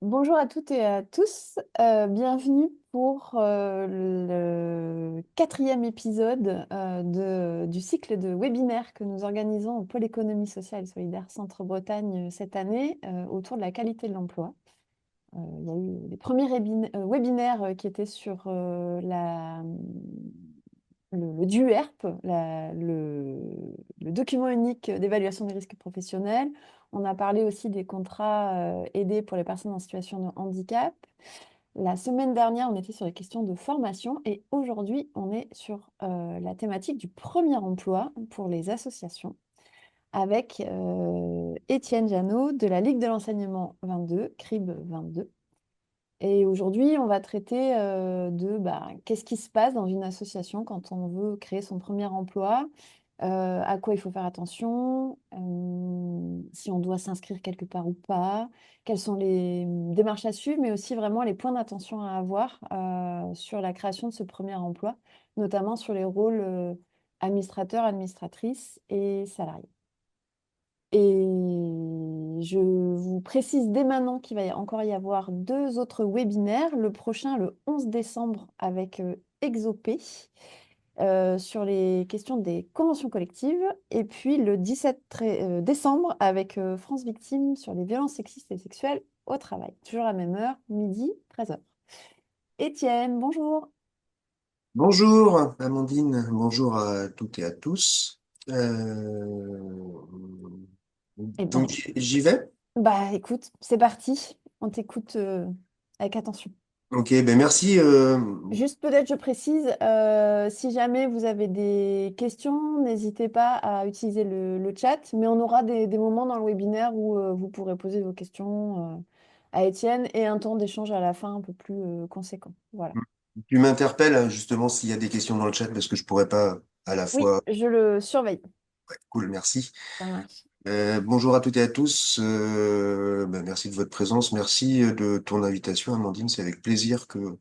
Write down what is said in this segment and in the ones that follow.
Bonjour à toutes et à tous, bienvenue pour le quatrième épisode du cycle de webinaires que nous organisons au Pôle économie sociale et solidaire Centre-Bretagne cette année autour de la qualité de l'emploi. Il y a eu les premiers webinaires qui étaient sur le DUERP, le document unique d'évaluation des risques professionnels. On a parlé aussi des contrats aidés pour les personnes en situation de handicap. La semaine dernière, on était sur les questions de formation et aujourd'hui, on est sur la thématique du premier emploi pour les associations avec Étienne Janot de la Ligue de l'enseignement 22, CRIB 22. Et aujourd'hui, on va traiter de qu'est-ce qui se passe dans une association quand on veut créer son premier emploi, à quoi il faut faire attention, si on doit s'inscrire quelque part ou pas, quelles sont les démarches à suivre, mais aussi vraiment les points d'attention à avoir sur la création de ce premier emploi, notamment sur les rôles administrateurs, administratrices et salariés. Et je vous précise dès maintenant qu'il va encore y avoir deux autres webinaires. Le prochain, le 11 décembre, avec Exopé, sur les questions des conventions collectives. Et puis le 17 décembre, avec France Victime, sur les violences sexistes et sexuelles au travail. Toujours à la même heure, midi, 13h. Étienne, bonjour. Bonjour Amandine, bonjour à toutes et à tous. Euh, Eh ben, donc j'y vais. bah écoute, c'est parti. On t'écoute avec attention. Ok, ben merci. Juste peut-être, je précise, si jamais vous avez des questions, n'hésitez pas à utiliser le chat, mais on aura des moments dans le webinaire où vous pourrez poser vos questions à Étienne et un temps d'échange à la fin un peu plus conséquent. Voilà. Tu m'interpelles hein, justement s'il y a des questions dans le chat parce que je pourrais pas à la Oui, fois. je le surveille. Cool, merci. Ça marche. Bonjour à toutes et à tous. Ben, merci de votre présence, merci de ton invitation Amandine. C'est avec plaisir que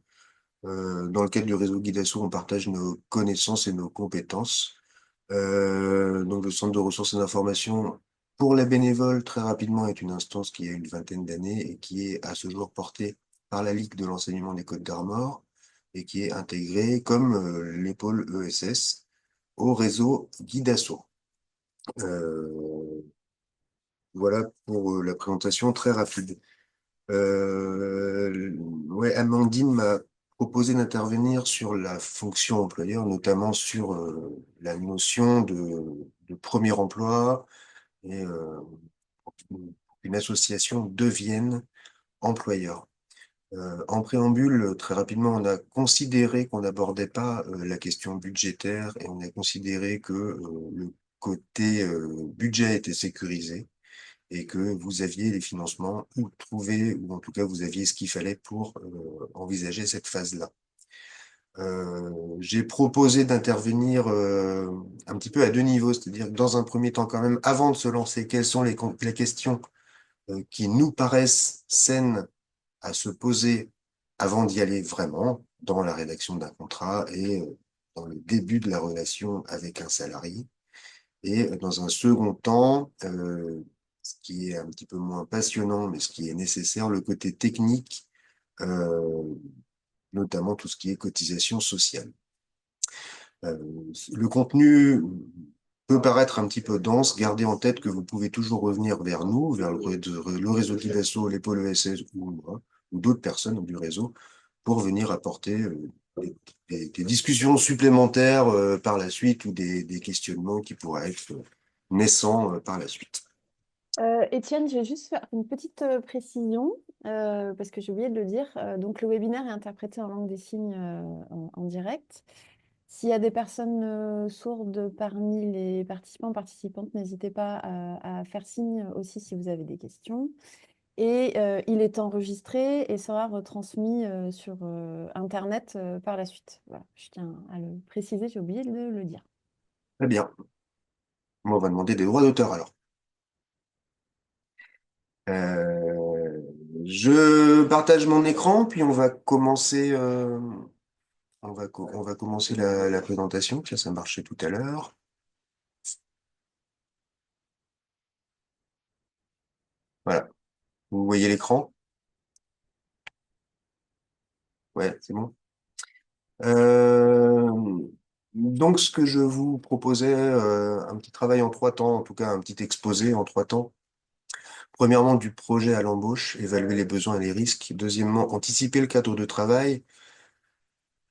dans le cadre du réseau Guidasso, on partage nos connaissances et nos compétences. Donc, le Centre de ressources et d'information pour les bénévoles, très rapidement, est une instance qui a une vingtaine d'années et qui est à ce jour portée par la Ligue de l'enseignement des Côtes d'Armor et qui est intégrée, comme l'épaule ESS, au réseau Guidasso. Euh, voilà pour la présentation très rapide. Ouais, Amandine m'a proposé d'intervenir sur la fonction employeur, notamment sur la notion de premier emploi et pour qu'une association devienne employeur. En préambule, très rapidement, on a considéré qu'on n'abordait pas la question budgétaire et on a considéré que le côté budget était sécurisé et que vous aviez les financements ou trouver, ou en tout cas vous aviez ce qu'il fallait pour envisager cette phase-là. J'ai proposé d'intervenir un petit peu à deux niveaux, c'est-à-dire que dans un premier temps quand même, avant de se lancer, quelles sont les questions qui nous paraissent saines à se poser avant d'y aller vraiment dans la rédaction d'un contrat et dans le début de la relation avec un salarié. Et dans un second temps, ce qui est un petit peu moins passionnant, mais ce qui est nécessaire, le côté technique, euh, notamment tout ce qui est cotisation sociale. Euh, le contenu peut paraître un petit peu dense. Gardez en tête que vous pouvez toujours revenir vers nous, vers le réseau Kidasso, les pôles ESS ou moi, ou d'autres personnes du réseau, pour venir apporter des discussions supplémentaires par la suite ou des questionnements qui pourraient être naissants par la suite. Étienne, je vais juste faire une petite précision parce que j'ai oublié de le dire. Donc, le webinaire est interprété en langue des signes en direct. S'il y a des personnes sourdes parmi les participants, participantes, n'hésitez pas à faire signe aussi si vous avez des questions. Et il est enregistré et sera retransmis sur Internet par la suite. Voilà, je tiens à le préciser, j'ai oublié de le dire. Très bien. Moi, on va demander des droits d'auteur alors. Euh, je partage mon écran, puis on va commencer, on va commencer la présentation. Ça marchait tout à l'heure. Voilà. Vous voyez l'écran? Ouais, c'est bon. Euh, donc, ce que je vous proposais, un petit travail en 3 temps, en tout cas un petit exposé en 3 temps. Premièrement, du projet à l'embauche, évaluer les besoins et les risques. Deuxièmement, anticiper le cadre de travail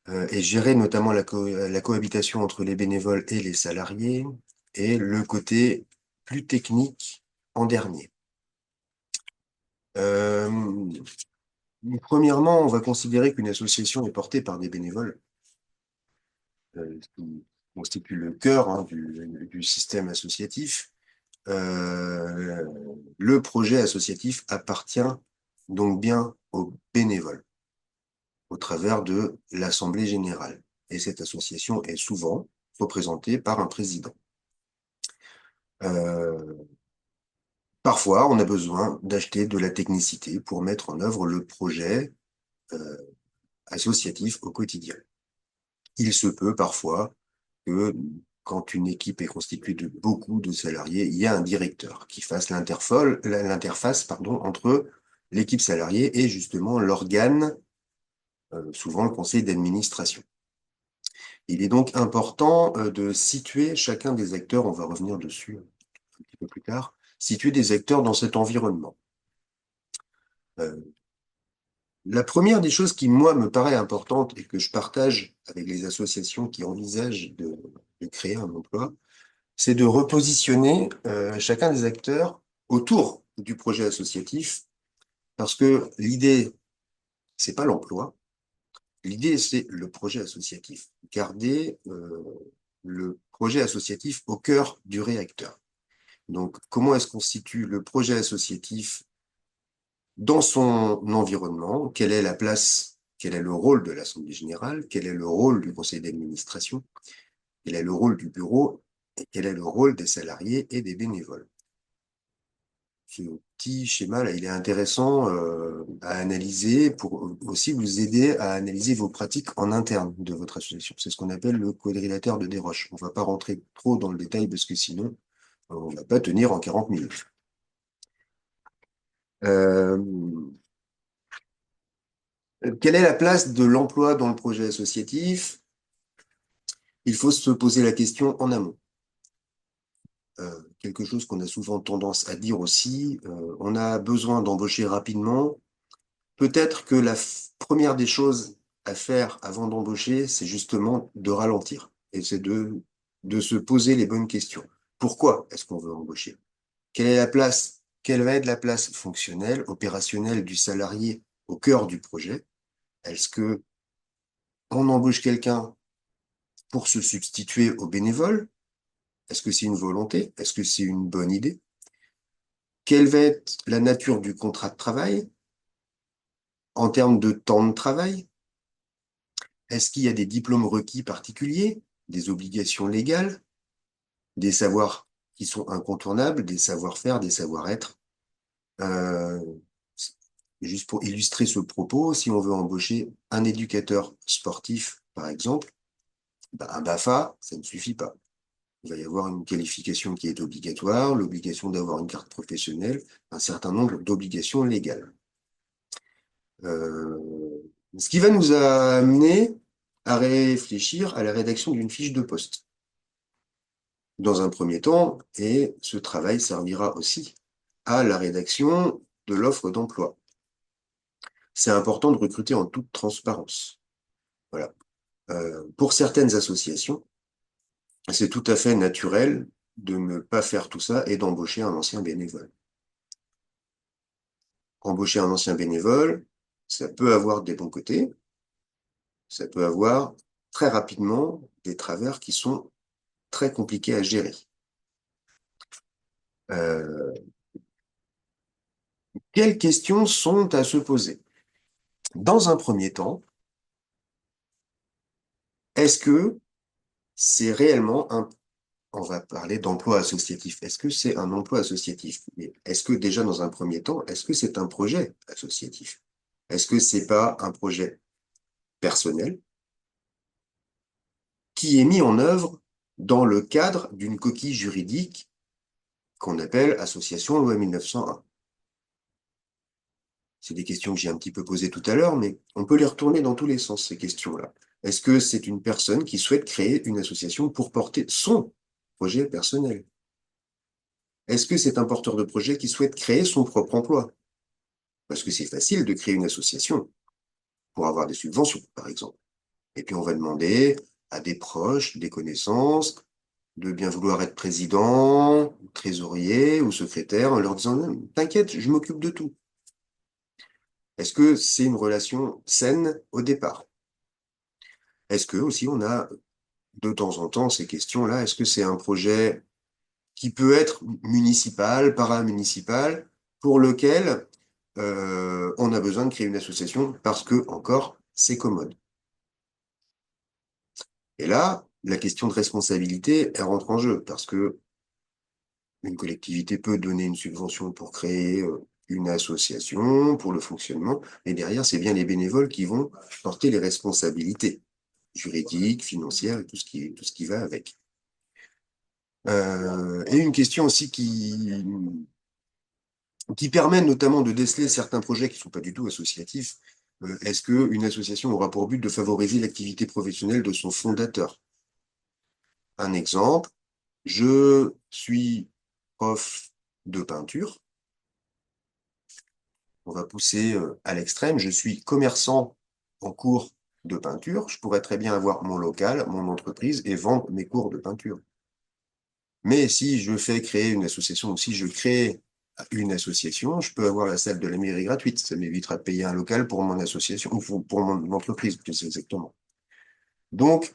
et gérer notamment la cohabitation entre les bénévoles et les salariés. Et le côté plus technique en dernier. Euh, Premièrement, on va considérer qu'une association est portée par des bénévoles, ce qui constitue le cœur, hein, du système associatif. Euh, le projet associatif appartient donc bien aux bénévoles au travers de l'Assemblée générale. Et cette association est souvent représentée par un président. Euh, Parfois, on a besoin d'acheter de la technicité pour mettre en œuvre le projet euh, associatif au quotidien. Il se peut parfois que quand une équipe est constituée de beaucoup de salariés, il y a un directeur qui fasse l'interface, pardon, entre l'équipe salariée et justement l'organe, souvent le conseil d'administration. Il est donc important de situer chacun des acteurs, on va revenir dessus un petit peu plus tard, situer des acteurs dans cet environnement. Euh, la première des choses qui, moi, me paraît importante et que je partage avec les associations qui envisagent de créer un emploi, c'est de repositionner chacun des acteurs autour du projet associatif, parce que l'idée, c'est pas l'emploi, l'idée, c'est le projet associatif. Garder le projet associatif au cœur du réacteur. Donc, comment est-ce qu'on situe le projet associatif dans son environnement? Quelle est la place, quel est le rôle de l'Assemblée générale? Quel est le rôle du conseil d'administration? Quel est le rôle du bureau? Et quel est le rôle des salariés et des bénévoles? Ce petit schéma-là, il est intéressant à analyser pour aussi vous aider à analyser vos pratiques en interne de votre association. C'est ce qu'on appelle le quadrilatère de Desroches. On ne va pas rentrer trop dans le détail parce que sinon, on ne va pas tenir en 40 minutes. Euh, Quelle est la place de l'emploi dans le projet associatif? Il faut se poser la question en amont. Quelque chose qu'on a souvent tendance à dire aussi, on a besoin d'embaucher rapidement. Peut-être que la première des choses à faire avant d'embaucher, c'est justement de ralentir et c'est de se poser les bonnes questions. Pourquoi est-ce qu'on veut embaucher? Quelle est la place? Quelle va être la place fonctionnelle, opérationnelle du salarié au cœur du projet? Est-ce que on embauche quelqu'un pour se substituer aux bénévoles? Est-ce que c'est une volonté? Est-ce que c'est une bonne idée? Quelle va être la nature du contrat de travail en termes de temps de travail? Est-ce qu'il y a des diplômes requis particuliers, des obligations légales, des savoirs qui sont incontournables, des savoir-faire, des savoir-être? Euh, Juste pour illustrer ce propos, si on veut embaucher un éducateur sportif, par exemple, ben, un BAFA, ça ne suffit pas. Il va y avoir une qualification qui est obligatoire, l'obligation d'avoir une carte professionnelle, un certain nombre d'obligations légales. Ce qui va nous amener à réfléchir à la rédaction d'une fiche de poste dans un premier temps, et ce travail servira aussi à la rédaction de l'offre d'emploi. C'est important de recruter en toute transparence. Voilà. Pour certaines associations, c'est tout à fait naturel de ne pas faire tout ça et d'embaucher un ancien bénévole. Embaucher un ancien bénévole, ça peut avoir des bons côtés, ça peut avoir très rapidement des travers qui sont très compliqués à gérer. Euh, Quelles questions sont à se poser? Dans un premier temps, est-ce que c'est réellement un... On va parler d'emploi associatif. Est-ce que c'est un emploi associatif? Mais est-ce que déjà dans un premier temps, est-ce que c'est un projet associatif? Est-ce que c'est pas un projet personnel qui est mis en œuvre dans le cadre d'une coquille juridique qu'on appelle Association Loi 1901? C'est des questions que j'ai un petit peu posées tout à l'heure, mais on peut les retourner dans tous les sens, ces questions-là. Est-ce que c'est une personne qui souhaite créer une association pour porter son projet personnel? Est-ce que c'est un porteur de projet qui souhaite créer son propre emploi? Parce que c'est facile de créer une association pour avoir des subventions, par exemple. Et puis on va demander à des proches, des connaissances, de bien vouloir être président, trésorier ou secrétaire en leur disant, non, t'inquiète, je m'occupe de tout. Est-ce que c'est une relation saine au départ? Est-ce que aussi on a de temps en temps ces questions-là? Est-ce que c'est un projet qui peut être municipal, paramunicipal, pour lequel on a besoin de créer une association parce que, encore, c'est commode? Et là, la question de responsabilité, elle rentre en jeu parce que une collectivité peut donner une subvention pour créer une association, pour le fonctionnement, et derrière, c'est bien les bénévoles qui vont porter les responsabilités juridiques, financières et tout ce qui va avec. Et une question aussi qui permet notamment de déceler certains projets qui ne sont pas du tout associatifs. Est-ce qu'une association aura pour but de favoriser l'activité professionnelle de son fondateur? Un exemple, je suis prof de peinture. On va pousser à l'extrême. Je suis commerçant en cours de peinture. Je pourrais très bien avoir mon local, mon entreprise et vendre mes cours de peinture. Mais si je fais créer une association, ou si je crée une association, je peux avoir la salle de la mairie gratuite. Ça m'évitera de payer un local pour mon association ou pour mon entreprise, plus exactement. Donc,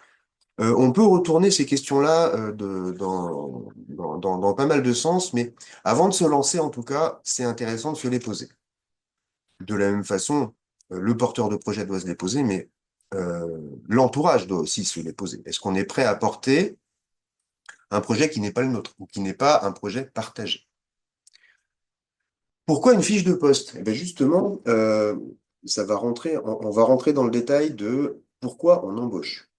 on peut retourner ces questions-là dans pas mal de sens, mais avant de se lancer, en tout cas, c'est intéressant de se les poser. De la même façon, le porteur de projet doit se les poser, mais l'entourage doit aussi se les poser. Est-ce qu'on est prêt à porter un projet qui n'est pas le nôtre ou qui n'est pas un projet partagé? Pourquoi une fiche de poste? Eh bien justement, on va rentrer dans le détail de pourquoi on embauche.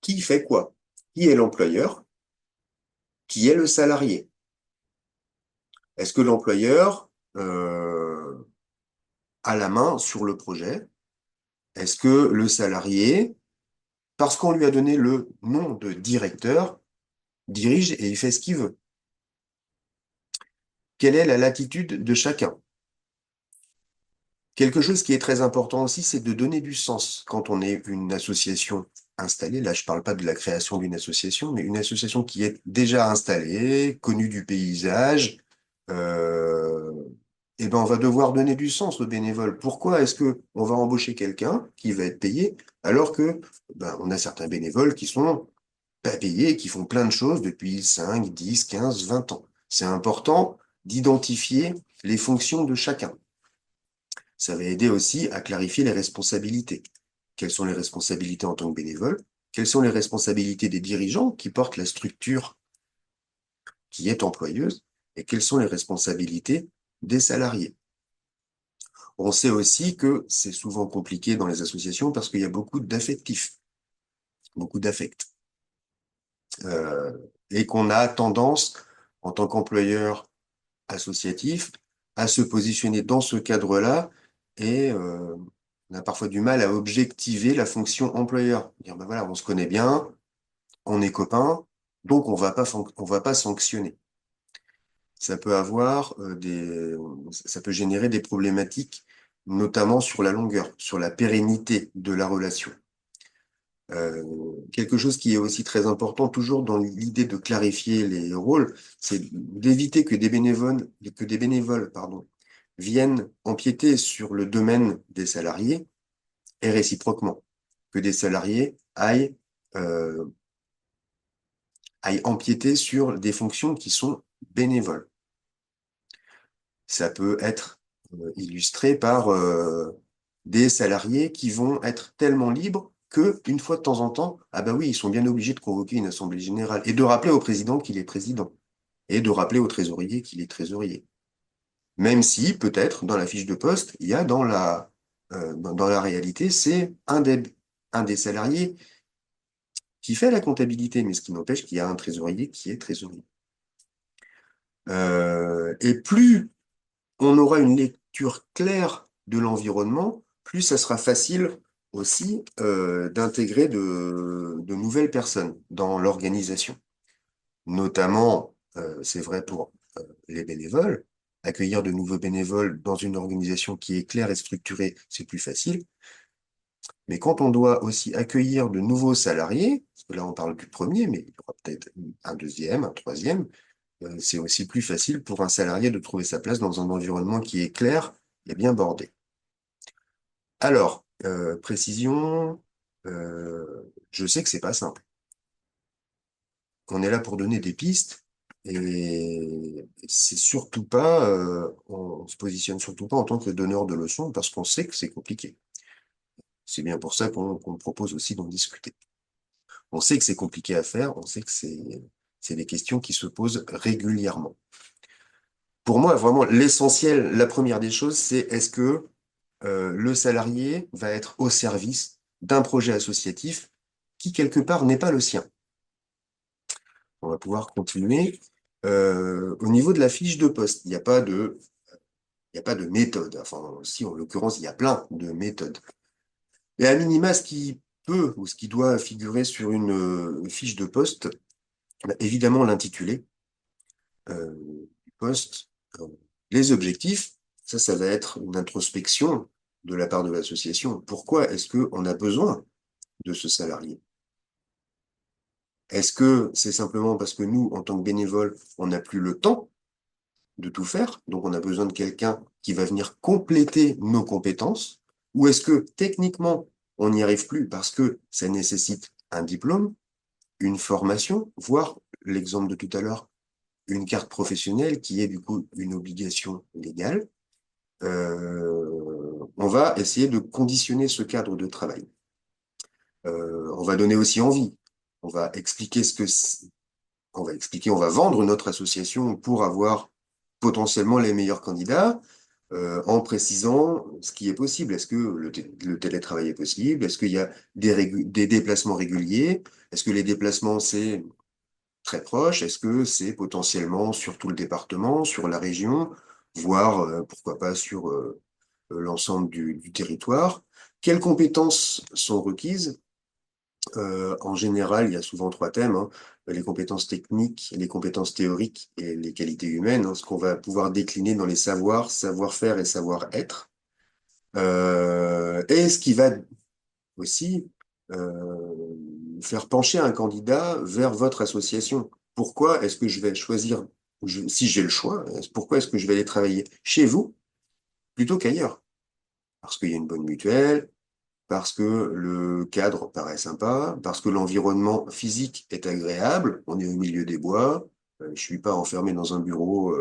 Qui fait quoi? Qui est l'employeur? Qui est le salarié? Est-ce que l'employeur a la main sur le projet? Est-ce que le salarié, parce qu'on lui a donné le nom de directeur, dirige et il fait ce qu'il veut? Quelle est la latitude de chacun? Quelque chose qui est très important aussi, c'est de donner du sens quand on est une association installée. Là, je ne parle pas de la création d'une association, mais une association qui est déjà installée, connue du paysage. Euh, eh ben, on va devoir donner du sens aux bénévoles. Pourquoi est-ce que on va embaucher quelqu'un qui va être payé alors que ben, on a certains bénévoles qui sont pas payés et qui font plein de choses depuis 5, 10, 15, 20 ans. C'est important d'identifier les fonctions de chacun. Ça va aider aussi à clarifier les responsabilités. Quelles sont les responsabilités en tant que bénévole? Quelles sont les responsabilités des dirigeants qui portent la structure qui est employeuse? Et quelles sont les responsabilités des salariés? On sait aussi que c'est souvent compliqué dans les associations parce qu'il y a beaucoup d'affectifs, beaucoup d'affects. Euh, et qu'on a tendance, en tant qu'employeur associatif, à se positionner dans ce cadre-là et on a parfois du mal à objectiver la fonction employeur. Dire, ben voilà, on se connaît bien, on est copains, donc on va pas sanctionner. Ça peut avoir ça peut générer des problématiques, notamment sur la longueur, sur la pérennité de la relation. Quelque chose qui est aussi très important, toujours dans l'idée de clarifier les rôles, c'est d'éviter que des bénévoles, pardon, viennent empiéter sur le domaine des salariés et réciproquement, que des salariés euh, aillent empiéter sur des fonctions qui sont bénévoles. Ça peut être illustré par des salariés qui vont être tellement libres que, une fois de temps en temps, ah ben oui, ils sont bien obligés de convoquer une assemblée générale et de rappeler au président qu'il est président et de rappeler au trésorier qu'il est trésorier. Même si, peut-être, dans la fiche de poste, il y a dans la réalité, c'est un des salariés qui fait la comptabilité, mais ce qui n'empêche qu'il y a un trésorier qui est trésorier. Et plus on aura une lecture claire de l'environnement, plus ça sera facile aussi d'intégrer de nouvelles personnes dans l'organisation. Notamment, c'est vrai pour les bénévoles, accueillir de nouveaux bénévoles dans une organisation qui est claire et structurée, c'est plus facile. Mais quand on doit aussi accueillir de nouveaux salariés, parce que là on parle du premier, mais il y aura peut-être un deuxième, un troisième, c'est aussi plus facile pour un salarié de trouver sa place dans un environnement qui est clair et bien bordé. Alors, précision, je sais que c'est pas simple. On est là pour donner des pistes et c'est surtout pas, on se positionne surtout pas en tant que donneur de leçons parce qu'on sait que c'est compliqué. C'est bien pour ça qu'on propose aussi d'en discuter. On sait que c'est compliqué à faire, on sait que c'est des questions qui se posent régulièrement. Pour moi, vraiment, l'essentiel, la première des choses, c'est est-ce que le salarié va être au service d'un projet associatif qui, quelque part, n'est pas le sien. On va pouvoir continuer. Au niveau de la fiche de poste, il y a pas de méthode. Enfin, si, en l'occurrence, il y a plein de méthodes. Mais à minima, ce qui peut ou ce qui doit figurer sur une fiche de poste, bah, évidemment l'intitulé du poste, euh, les objectifs, ça va être une introspection de la part de l'association. Pourquoi est-ce qu'on a besoin de ce salarié? Est-ce que c'est simplement parce que nous, en tant que bénévoles, on n'a plus le temps de tout faire, donc on a besoin de quelqu'un qui va venir compléter nos compétences, ou est-ce que techniquement, on n'y arrive plus parce que ça nécessite un diplôme, une formation, voire l'exemple de tout à l'heure, une carte professionnelle qui est du coup une obligation légale. On va essayer de conditionner ce cadre de travail. On va donner aussi envie. On va expliquer on va vendre notre association pour avoir potentiellement les meilleurs candidats, en précisant ce qui est possible. Est-ce que le télétravail est possible? Est-ce qu'il y a des déplacements réguliers? Est-ce que les déplacements, c'est très proche? Est-ce que c'est potentiellement sur tout le département, sur la région, voire pourquoi pas sur l'ensemble du territoire? Quelles compétences sont requises? En général, il y a souvent trois thèmes, hein. Les compétences techniques, les compétences théoriques et les qualités humaines, hein, ce qu'on va pouvoir décliner dans les savoirs, savoir-faire et savoir-être. Et ce qui va aussi faire pencher un candidat vers votre association. Pourquoi est-ce que je vais choisir, si j'ai le choix, pourquoi est-ce que je vais aller travailler chez vous plutôt qu'ailleurs? Parce qu'il y a une bonne mutuelle, parce que le cadre paraît sympa, parce que l'environnement physique est agréable, on est au milieu des bois, je suis pas enfermé dans un bureau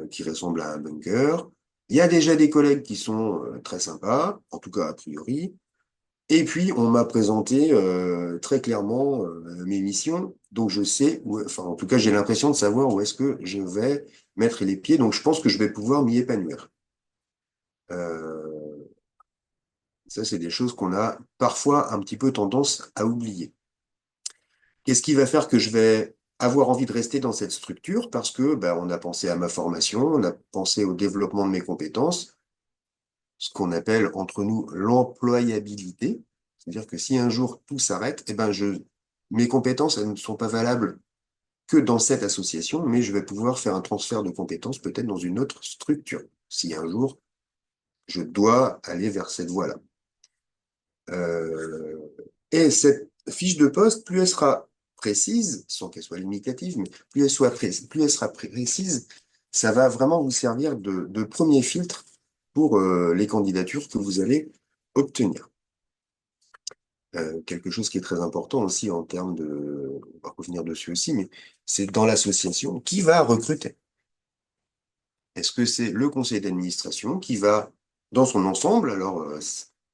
qui ressemble à un bunker. Il y a déjà des collègues qui sont très sympas, en tout cas a priori. Et puis, on m'a présenté très clairement mes missions, donc je sais, enfin en tout cas j'ai l'impression de savoir où est-ce que je vais mettre les pieds, donc je pense que je vais pouvoir m'y épanouir. Euh, Ça, c'est des choses qu'on a parfois un petit peu tendance à oublier. Qu'est-ce qui va faire que je vais avoir envie de rester dans cette structure? Parce que ben, on a pensé à ma formation, on a pensé au développement de mes compétences, ce qu'on appelle entre nous l'employabilité. C'est-à-dire que si un jour tout s'arrête, eh ben mes compétences, elles ne sont pas valables que dans cette association, mais je vais pouvoir faire un transfert de compétences peut-être dans une autre structure, si un jour je dois aller vers cette voie-là. Euh, et cette fiche de poste, plus elle sera précise, sans qu'elle soit limitative, mais plus elle sera précise, ça va vraiment vous servir de premier filtre pour les candidatures que vous allez obtenir. Quelque chose qui est très important aussi en termes de, on va revenir dessus aussi, mais c'est dans l'association, qui va recruter? Est-ce que c'est le conseil d'administration qui va, dans son ensemble, alors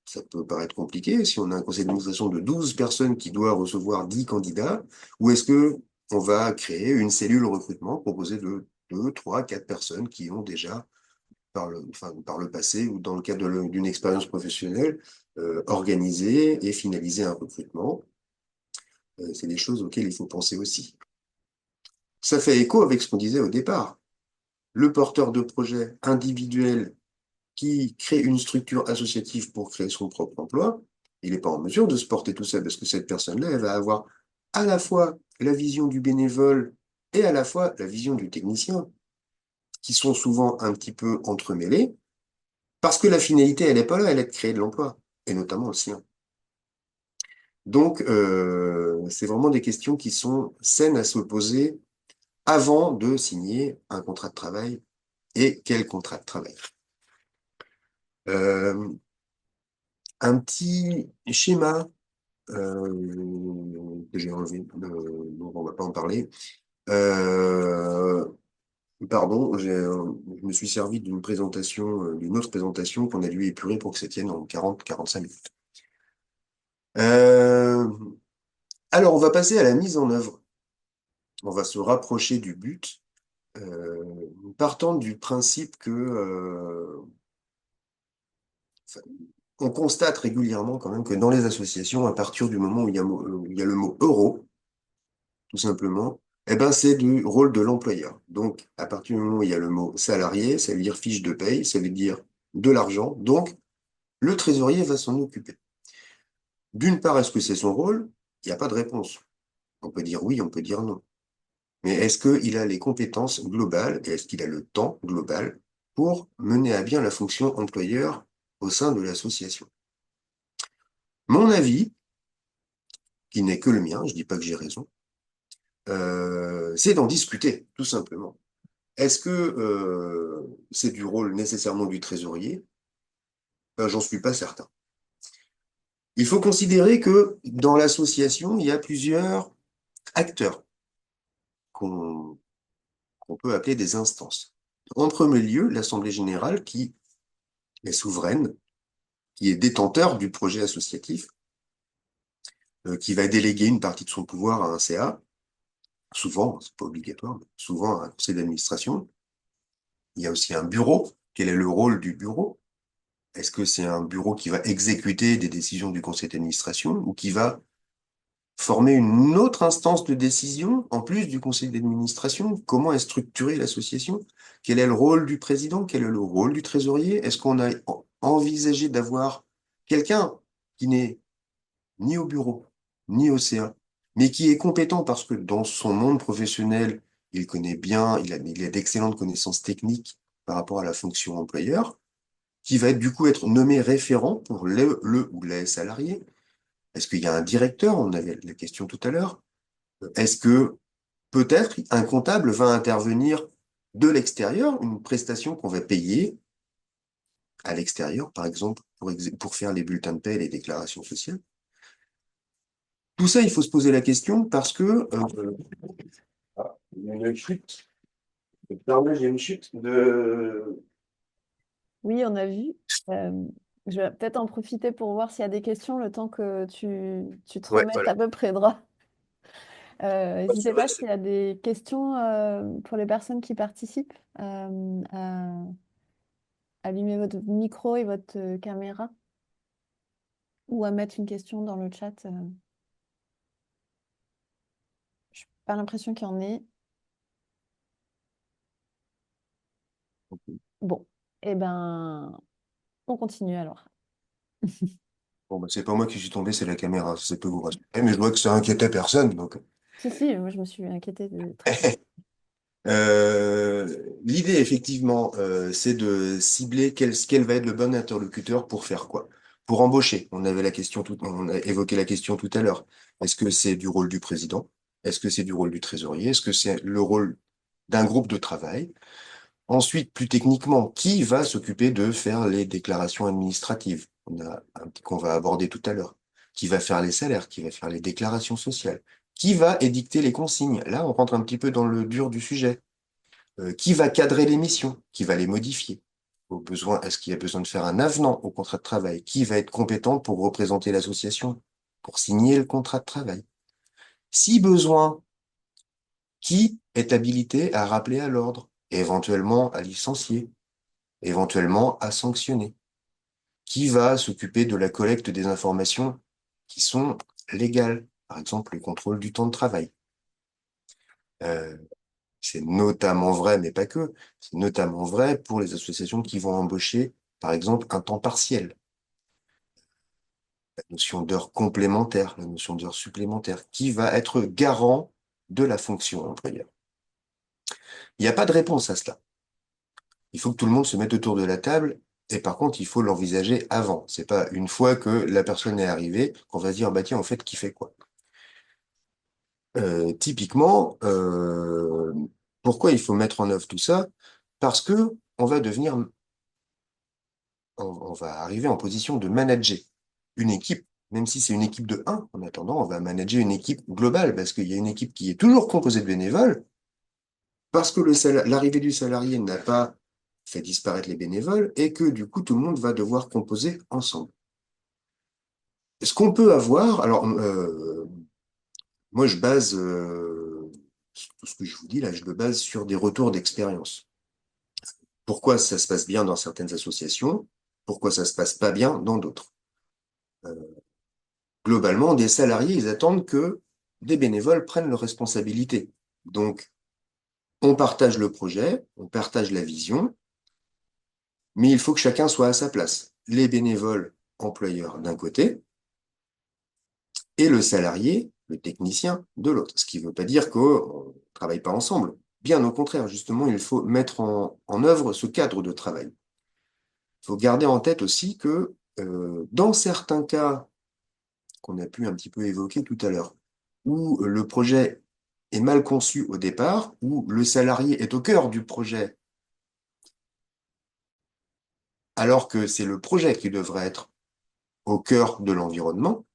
ça peut paraître compliqué, si on a un conseil d'administration de 12 personnes qui doit recevoir 10 candidats, ou est-ce que on va créer une cellule recrutement composée de 2, 3, 4 personnes qui ont déjà, par le passé ou dans le cadre d'une expérience professionnelle, organisé et finalisé un recrutement? C'est des choses auxquelles il faut penser aussi. Ça fait écho avec ce qu'on disait au départ. Le porteur de projet individuel qui crée une structure associative pour créer son propre emploi, il n'est pas en mesure de se porter tout seul parce que cette personne-là, elle va avoir à la fois la vision du bénévole et à la fois la vision du technicien, qui sont souvent un petit peu entremêlés, parce que la finalité, elle n'est pas là, elle est de créer de l'emploi, et notamment le sien. Donc, c'est vraiment des questions qui sont saines à se poser avant de signer un contrat de travail. Et quel contrat de travail? Euh, un petit schéma que j'ai enlevé, donc on va pas en parler. Euh, Pardon, je me suis servi d'une présentation, d'une autre présentation qu'on a dû épurer pour que ça tienne en 40-45 minutes. Euh, alors, on va passer à la mise en œuvre. On va se rapprocher du but, partant du principe que on constate régulièrement quand même que dans les associations, à partir du moment où où il y a le mot euro, tout simplement, eh ben, c'est du rôle de l'employeur. Donc, à partir du moment où il y a le mot salarié, ça veut dire fiche de paye, ça veut dire de l'argent. Donc, le trésorier va s'en occuper. D'une part, est-ce que c'est son rôle? Il n'y a pas de réponse. On peut dire oui, on peut dire non. Mais est-ce qu'il a les compétences globales et est-ce qu'il a le temps global pour mener à bien la fonction employeur au sein de l'association? Mon avis, qui n'est que le mien, je dis pas que j'ai raison, c'est d'en discuter, tout simplement. Est-ce que c'est du rôle nécessairement du trésorier? J'en suis pas certain. Il faut considérer que dans l'association, il y a plusieurs acteurs qu'on qu'on peut appeler des instances. En premier lieu, l'Assemblée générale qui est souveraine, qui est détenteur du projet associatif, qui va déléguer une partie de son pouvoir à un CA, souvent, c'est pas obligatoire, mais souvent à un conseil d'administration. Il y a aussi un bureau. Quel est le rôle du bureau? Est-ce que c'est un bureau qui va exécuter des décisions du conseil d'administration ou qui va former une autre instance de décision en plus du conseil d'administration? Comment est structurée l'association? Quel est le rôle du président? Quel est le rôle du trésorier? Est-ce qu'on a envisagé d'avoir quelqu'un qui n'est ni au bureau, ni au CA, mais qui est compétent parce que dans son monde professionnel, il connaît bien, il a d'excellentes connaissances techniques par rapport à la fonction employeur, qui va du coup être nommé référent pour le ou les salariés. Est-ce qu'il y a un directeur? On avait la question tout à l'heure. Est-ce que peut-être un comptable va intervenir de l'extérieur, une prestation qu'on va payer à l'extérieur, par exemple, pour faire les bulletins de paie et les déclarations sociales? Tout ça, il faut se poser la question parce que il y a une chute. Pardon, j'ai une chute de. Oui, on a vu. Euh, je vais peut-être en profiter pour voir s'il y a des questions le temps que tu te Ouais, remettes voilà. à peu près droit. Ouais, c'est N'hésitez vrai, pas s'il y a des questions pour les personnes qui participent à allumer votre micro et votre caméra ou à mettre une question dans le chat. Je n'ai pas l'impression qu'il y en ait. Bon, eh ben, on continue alors. bon, bah, c'est pas moi qui suis tombé, c'est la caméra. Ça peut vous rassurer, mais je vois que ça inquiétait personne. Donc. Si, si, moi je me suis inquiétée de très peu. L'idée, effectivement, c'est de cibler quel va être le bon interlocuteur pour faire quoi? Pour embaucher. On a évoqué la question tout à l'heure. Est-ce que c'est du rôle du président? Est-ce que c'est du rôle du trésorier? Est-ce que c'est le rôle d'un groupe de travail? Ensuite, plus techniquement, qui va s'occuper de faire les déclarations administratives? On a qu'on va aborder tout à l'heure. Qui va faire les salaires? Qui va faire les déclarations sociales? Qui va édicter les consignes? Là, on rentre un petit peu dans le dur du sujet. Qui va cadrer les missions? Qui va les modifier? Au besoin, est-ce qu'il y a besoin de faire un avenant au contrat de travail? Qui va être compétent pour représenter l'association, pour signer le contrat de travail? Si besoin, qui est habilité à rappeler à l'ordre, éventuellement à licencier, éventuellement à sanctionner? Qui va s'occuper de la collecte des informations qui sont légales? Par exemple, le contrôle du temps de travail. Euh, c'est notamment vrai, mais pas que, c'est notamment vrai pour les associations qui vont embaucher par exemple un temps partiel, la notion d'heure complémentaire, la notion d'heure supplémentaire, qui va être garant de la fonction employeur. Il n'y a pas de réponse à cela. Il faut que tout le monde se mette autour de la table. Et par contre, il faut l'envisager avant. C'est pas une fois que la personne est arrivée qu'on va se dire, bah tiens, en fait, qui fait quoi? Typiquement, pourquoi il faut mettre en œuvre tout ça? Parce que on va devenir, on va arriver en position de manager une équipe, même si c'est une équipe de un. En attendant, on va manager une équipe globale, parce qu'il y a une équipe qui est toujours composée de bénévoles, parce que l'arrivée du salarié n'a pas fait disparaître les bénévoles, et que du coup, tout le monde va devoir composer ensemble. Ce qu'on peut avoir, alors, moi, je base, tout ce que je vous dis là, je le base sur des retours d'expérience. Pourquoi ça se passe bien dans certaines associations? Pourquoi ça se passe pas bien dans d'autres? Euh, Globalement, des salariés, ils attendent que des bénévoles prennent leurs responsabilités. Donc, on partage le projet, on partage la vision, mais il faut que chacun soit à sa place. Les bénévoles employeurs d'un côté et le salarié, le technicien, de l'autre. Ce qui ne veut pas dire qu'on ne travaille pas ensemble. Bien au contraire, justement, il faut mettre en œuvre ce cadre de travail. Il faut garder en tête aussi que dans certains cas qu'on a pu un petit peu évoquer tout à l'heure, où le projet est mal conçu au départ, où le salarié est au cœur du projet, alors que c'est le projet qui devrait être au cœur de l'environnement,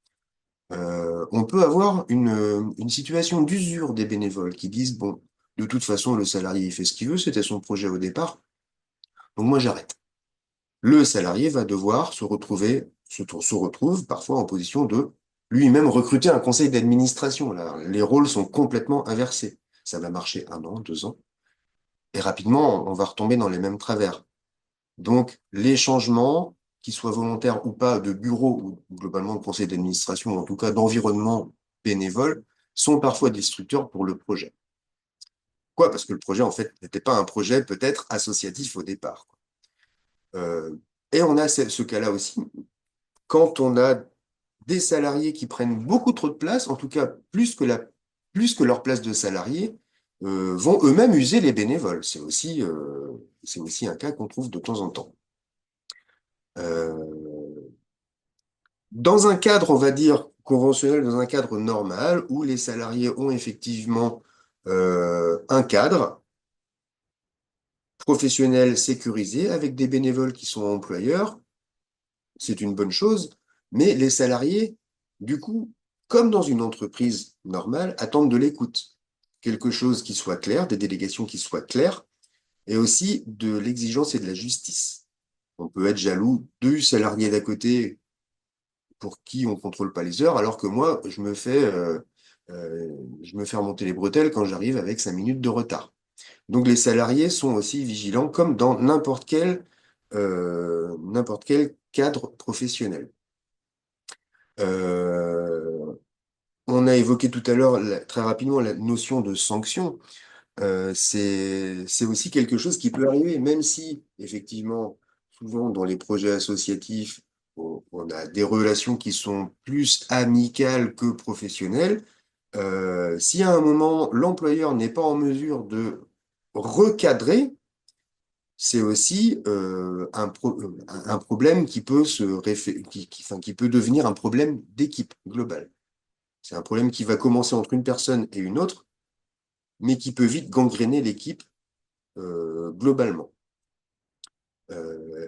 on peut avoir une situation d'usure des bénévoles qui disent, bon, de toute façon, le salarié, il fait ce qu'il veut, c'était son projet au départ, donc moi j'arrête. Le salarié va devoir se retrouve parfois en position de lui-même recruter un conseil d'administration. Là, les rôles sont complètement inversés. Ça va marcher 1 an, 2 ans, et rapidement, on va retomber dans les mêmes travers. Donc, les changements, qu'ils soient volontaires ou pas, de bureau ou globalement de conseil d'administration, ou en tout cas d'environnement bénévole, sont parfois destructeurs pour le projet. Quoi? Parce que le projet, en fait, n'était pas un projet peut-être associatif au départ. Euh, et on a ce cas-là aussi, quand on a des salariés qui prennent beaucoup trop de place, en tout cas plus que leur place de salarié, vont eux-mêmes user les bénévoles. C'est aussi un cas qu'on trouve de temps en temps. Euh, Dans un cadre, on va dire, conventionnel, dans un cadre normal, où les salariés ont effectivement un cadre professionnel sécurisé avec des bénévoles qui sont employeurs, c'est une bonne chose, mais les salariés, du coup, comme dans une entreprise normale, attendent de l'écoute. Quelque chose qui soit clair, des délégations qui soient claires, et aussi de l'exigence et de la justice. On peut être jaloux du salarié d'à côté pour qui on ne contrôle pas les heures, alors que moi, je me fais remonter les bretelles quand j'arrive avec 5 minutes de retard. Donc les salariés sont aussi vigilants, comme dans n'importe quel cadre professionnel. Euh, on a évoqué tout à l'heure très rapidement la notion de sanction. C'est aussi quelque chose qui peut arriver, même si, effectivement, souvent dans les projets associatifs, on a des relations qui sont plus amicales que professionnelles. Si à un moment, l'employeur n'est pas en mesure de recadrer, c'est aussi un problème qui peut enfin, qui peut devenir un problème d'équipe globale. C'est un problème qui va commencer entre une personne et une autre, mais qui peut vite gangréner l'équipe globalement.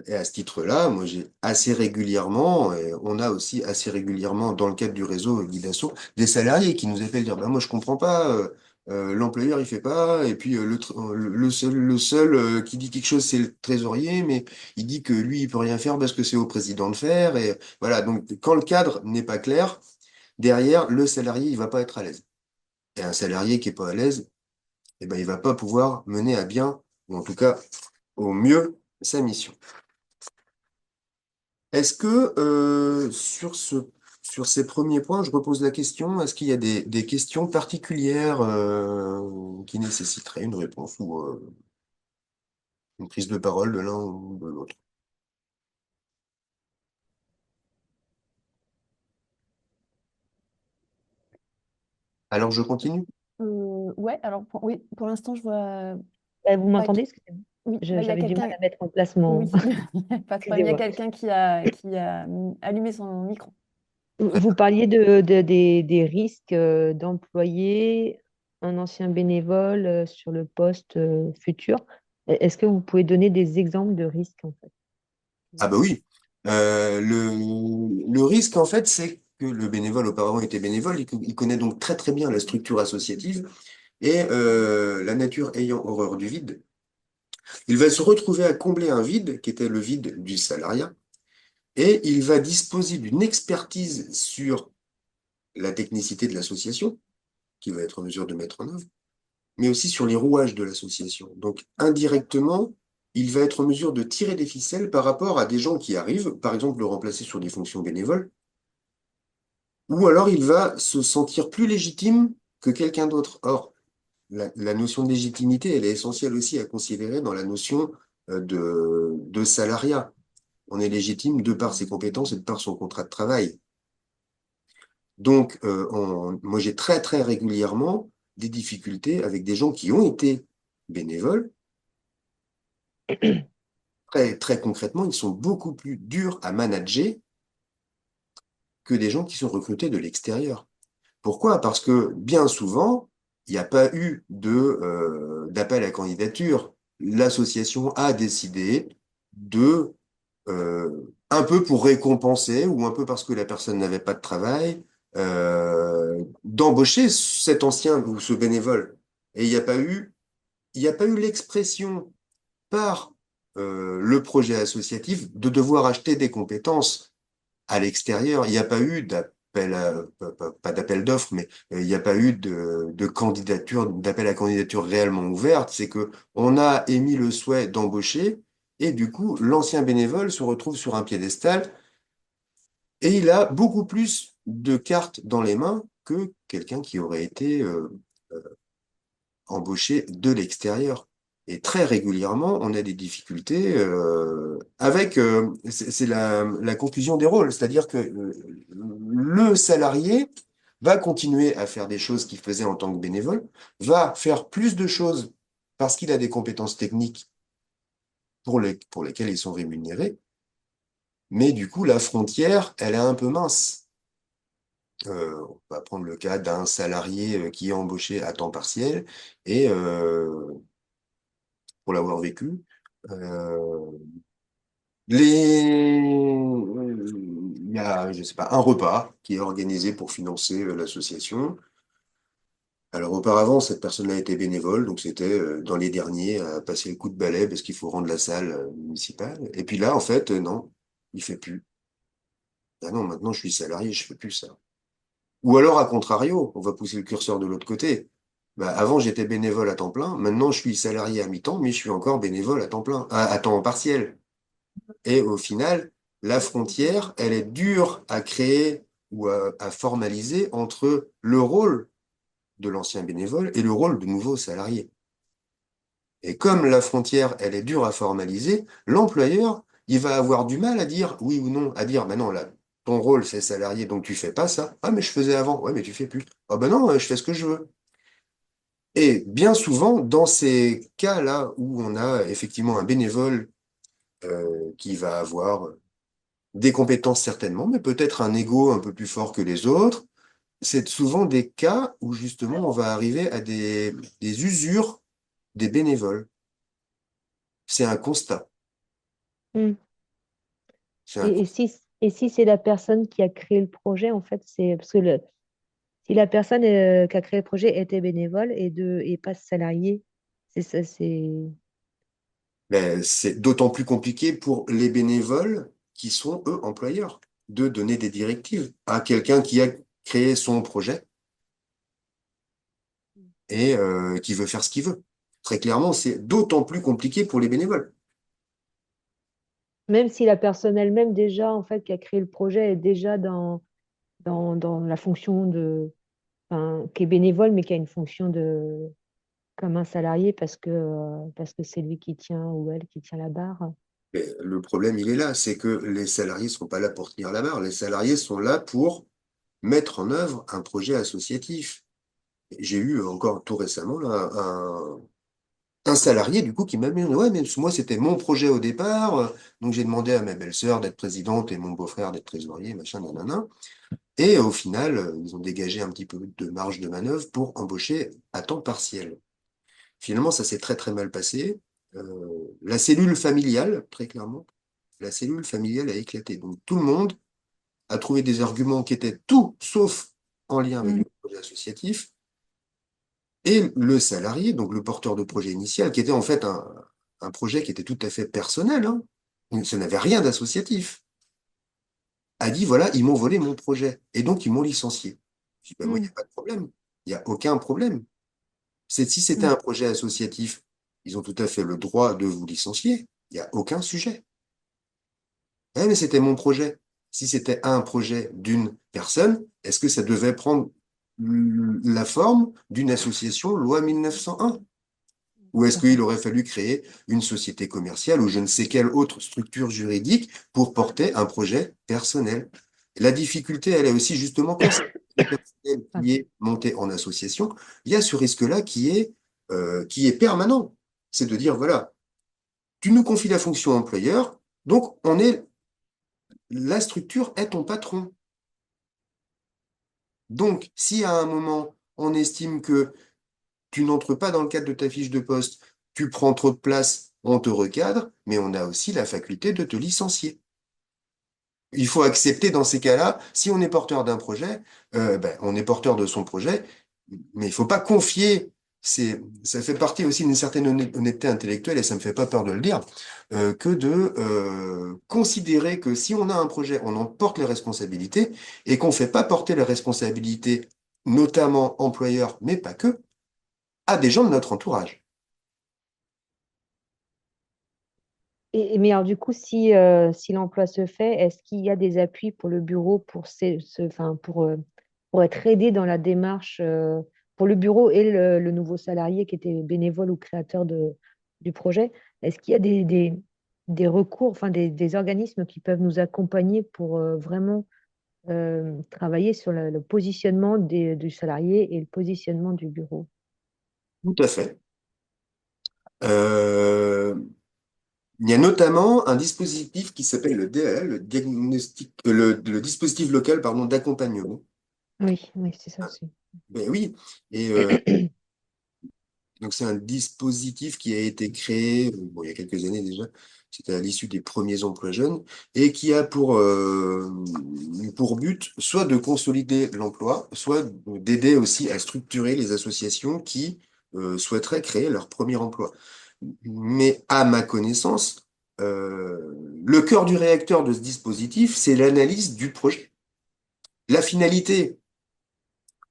Et à ce titre-là, moi j'ai assez régulièrement, et on a aussi assez régulièrement dans le cadre du réseau Guidation, des salariés qui nous appellent dire, bah, moi je comprends pas, l'employeur il fait pas, et puis le seul qui dit quelque chose c'est le trésorier, mais il dit que lui il peut rien faire parce que c'est au président de faire, et voilà, donc quand le cadre n'est pas clair, derrière le salarié il va pas être à l'aise. Et un salarié qui est pas à l'aise, eh ben, il va pas pouvoir mener à bien, ou en tout cas au mieux, sa mission. Est-ce que sur ces premiers points, je repose la question, est-ce qu'il y a des questions particulières qui nécessiteraient une réponse ou une prise de parole de l'un ou de l'autre? Alors, je continue. Ouais, alors oui, pour l'instant, je vois Mmh. Vous pas. m'entendez? Excusez-moi. Oui, là, il y a J'avais du mal quelqu'un. à mettre en place mon... Oui, pas de problème. Il y a Excusez-moi. quelqu'un qui a allumé son micro. Vous parliez des risques d'employer un ancien bénévole sur le poste futur. Est-ce que vous pouvez donner des exemples de risques en fait? Ah bah oui. Le risque, en fait, c'est que le bénévole auparavant était bénévole, il connaît donc très très bien la structure associative et la nature ayant horreur du vide, il va se retrouver à combler un vide qui était le vide du salariat et il va disposer d'une expertise sur la technicité de l'association qu'il va être en mesure de mettre en œuvre, mais aussi sur les rouages de l'association. Donc, indirectement, il va être en mesure de tirer des ficelles par rapport à des gens qui arrivent, par exemple le remplacer sur des fonctions bénévoles, ou alors il va se sentir plus légitime que quelqu'un d'autre. Or, la notion de légitimité, elle est essentielle aussi à considérer dans la notion de salariat. On est légitime de par ses compétences et de par son contrat de travail. Donc, moi, j'ai très, très régulièrement des difficultés avec des gens qui ont été bénévoles. Très, très concrètement, ils sont beaucoup plus durs à manager que des gens qui sont recrutés de l'extérieur. Pourquoi? Parce que bien souvent, il n'y a pas eu d'appel à candidature. L'association a décidé de, un peu pour récompenser ou un peu parce que la personne n'avait pas de travail, d'embaucher cet ancien ou ce bénévole. Et il n'y a pas eu l'expression par le projet associatif de devoir acheter des compétences à l'extérieur. Il n'y a pas eu pas d'appel d'offres, mais il n'y a pas eu de candidature, d'appel à candidature réellement ouverte. C'est que on a émis le souhait d'embaucher et du coup, l'ancien bénévole se retrouve sur un piédestal et il a beaucoup plus de cartes dans les mains que quelqu'un qui aurait été embauchés de l'extérieur. Et très régulièrement, on a des difficultés avec, c'est la confusion des rôles, c'est-à-dire que le salarié va continuer à faire des choses qu'il faisait en tant que bénévole, va faire plus de choses parce qu'il a des compétences techniques pour lesquelles ils sont rémunérés, mais du coup, la frontière, elle est un peu mince. On va prendre le cas d'un salarié qui est embauché à temps partiel et pour l'avoir vécu. Euh, il y a, je sais pas, un repas qui est organisé pour financer l'association. Alors auparavant, cette personne-là était bénévole, donc c'était dans les derniers à passer le coup de balai parce qu'il faut rendre la salle municipale. Et puis là, en fait, non, il fait plus. Ah non, maintenant je suis salarié, je fais plus ça. Ou alors, à contrario, on va pousser le curseur de l'autre côté. Bah, avant, j'étais bénévole à temps plein. Maintenant, je suis salarié à mi-temps, mais je suis encore bénévole à temps plein, à temps partiel. Et au final, la frontière, elle est dure à créer ou à formaliser entre le rôle de l'ancien bénévole et le rôle de nouveau salarié. Et comme la frontière, elle est dure à formaliser, l'employeur, il va avoir du mal à dire oui ou non, à dire, ben non, là, ton rôle, c'est salarié, donc tu fais pas ça. Ah, mais je faisais avant. Ouais, mais tu fais plus. Ah ben non, je fais ce que je veux. Et bien souvent, dans ces cas-là où on a effectivement un bénévole qui va avoir des compétences certainement, mais peut-être un ego un peu plus fort que les autres. C'est souvent des cas où justement on va arriver à des usures des bénévoles. C'est un constat. Hmm. C'est un constat. Et si c'est la personne qui a créé le projet, en fait, c'est parce que si la personne qui a créé le projet était bénévole et pas salarié, c'est ça, c'est... Mais c'est d'autant plus compliqué pour les bénévoles qui sont, eux, employeurs, de donner des directives à quelqu'un qui a créé son projet et qui veut faire ce qu'il veut. Très clairement, c'est d'autant plus compliqué pour les bénévoles. Même si la personne elle-même, déjà, en fait, qui a créé le projet est déjà dans la fonction de... Enfin, qui est bénévole, mais qui a une fonction de comme un salarié parce que c'est lui qui tient ou elle qui tient la barre. Mais le problème, il est là, c'est que les salariés sont pas là pour tenir la barre. Les salariés sont là pour mettre en œuvre un projet associatif. J'ai eu encore tout récemment là, un salarié du coup qui m'a dit ouais mais moi c'était mon projet au départ, donc j'ai demandé à ma belle-sœur d'être présidente et mon beau-frère d'être trésorier, machin, nanana. Et au final, ils ont dégagé un petit peu de marge de manœuvre pour embaucher à temps partiel. Finalement, ça s'est très très mal passé. La cellule familiale, très clairement, la cellule familiale a éclaté. Donc tout le monde a trouvé des arguments qui étaient tout sauf en lien avec Mm. le projet associatif. Et le salarié, donc le porteur de projet initial, qui était en fait un projet qui était tout à fait personnel, hein, ça n'avait rien d'associatif, a dit, voilà, ils m'ont volé mon projet. Et donc, ils m'ont licencié. Je dis, ben, moi, il n'y Mm. a pas de problème. Il n'y a aucun problème. Si c'était Mm. un projet associatif, ils ont tout à fait le droit de vous licencier. Il n'y a aucun sujet. Eh, mais c'était mon projet. Si c'était un projet d'une personne, est-ce que ça devait prendre la forme d'une association loi 1901? Ou est-ce Tout à fait. qu'il aurait fallu créer une société commerciale ou je ne sais quelle autre structure juridique pour porter un projet personnel? La difficulté, elle est aussi justement quand c'est un projet personnel qui Pardon. est monté en association, il y a ce risque-là qui est permanent. C'est de dire, voilà, tu nous confies la fonction employeur, donc la structure est ton patron. Donc, si à un moment, on estime que tu n'entres pas dans le cadre de ta fiche de poste, tu prends trop de place, on te recadre, mais on a aussi la faculté de te licencier. Il faut accepter dans ces cas-là, si on est porteur d'un projet, ben, on est porteur de son projet, mais il ne faut pas confier. Ça fait partie aussi d'une certaine honnêteté intellectuelle, et ça ne me fait pas peur de le dire, que de considérer que si on a un projet, on en porte les responsabilités, et qu'on ne fait pas porter les responsabilités, notamment employeurs, mais pas que, à des gens de notre entourage. Mais alors, du coup, si l'emploi se fait, est-ce qu'il y a des appuis pour le bureau enfin, pour être aidé dans la démarche pour le bureau et le nouveau salarié qui était bénévole ou créateur du projet? Est-ce qu'il y a des recours, enfin des organismes qui peuvent nous accompagner pour vraiment travailler sur le positionnement du salarié et le positionnement du bureau? Tout à fait. Euh, il y a notamment un dispositif qui s'appelle le DAL, le dispositif local, pardon, d'accompagnement. Oui, oui, c'est ça aussi. Ben oui, et donc c'est un dispositif qui a été créé bon, il y a quelques années déjà, c'était à l'issue des premiers emplois jeunes, et qui a pour but soit de consolider l'emploi, soit d'aider aussi à structurer les associations qui souhaiteraient créer leur premier emploi. Mais à ma connaissance, le cœur du réacteur de ce dispositif, c'est l'analyse du projet. La finalité,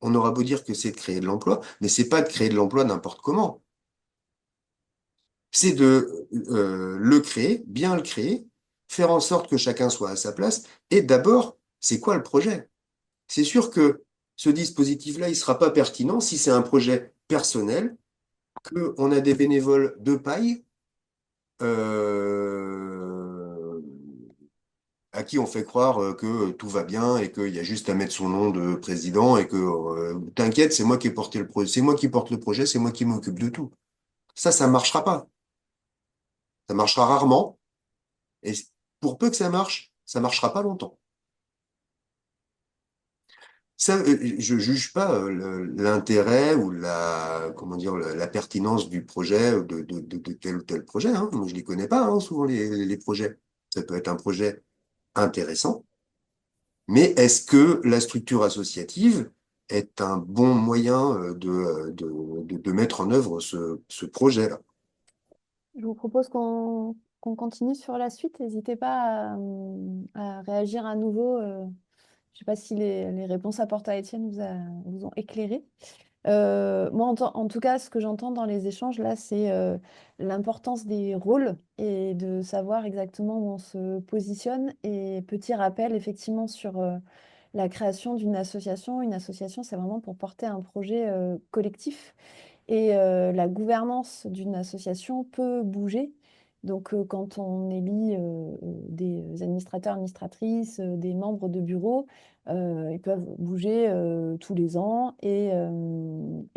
on aura beau dire que c'est de créer de l'emploi, mais c'est pas de créer de l'emploi n'importe comment. C'est de le créer, bien le créer, faire en sorte que chacun soit à sa place. Et d'abord, c'est quoi le projet? C'est sûr que ce dispositif-là, il ne sera pas pertinent si c'est un projet personnel, qu'on a des bénévoles de paille, euh, à qui on fait croire que tout va bien et qu'il y a juste à mettre son nom de président et que t'inquiète, c'est moi qui ai porté le projet, c'est moi qui porte le projet, c'est moi qui m'occupe de tout. Ça marchera pas. Ça marchera rarement et pour peu que ça marchera pas longtemps. Ça, je juge pas l'intérêt ou comment dire, la pertinence du projet de tel ou tel projet. Hein. Moi, je les connais pas hein, souvent les projets. Ça peut être un projet intéressant. Mais est-ce que la structure associative est un bon moyen de mettre en œuvre ce projet-là? Je vous propose qu'on continue sur la suite. N'hésitez pas à réagir à nouveau. Je ne sais pas si les réponses apportées à Étienne vous ont éclairé. Moi, en tout cas, ce que j'entends dans les échanges là, c'est l'importance des rôles et de savoir exactement où on se positionne. Et petit rappel, effectivement, sur la création d'une association. Une association, c'est vraiment pour porter un projet collectif. Et la gouvernance d'une association peut bouger, Donc, quand on élit des administrateurs, administratrices, des membres de bureau, ils peuvent bouger tous les ans et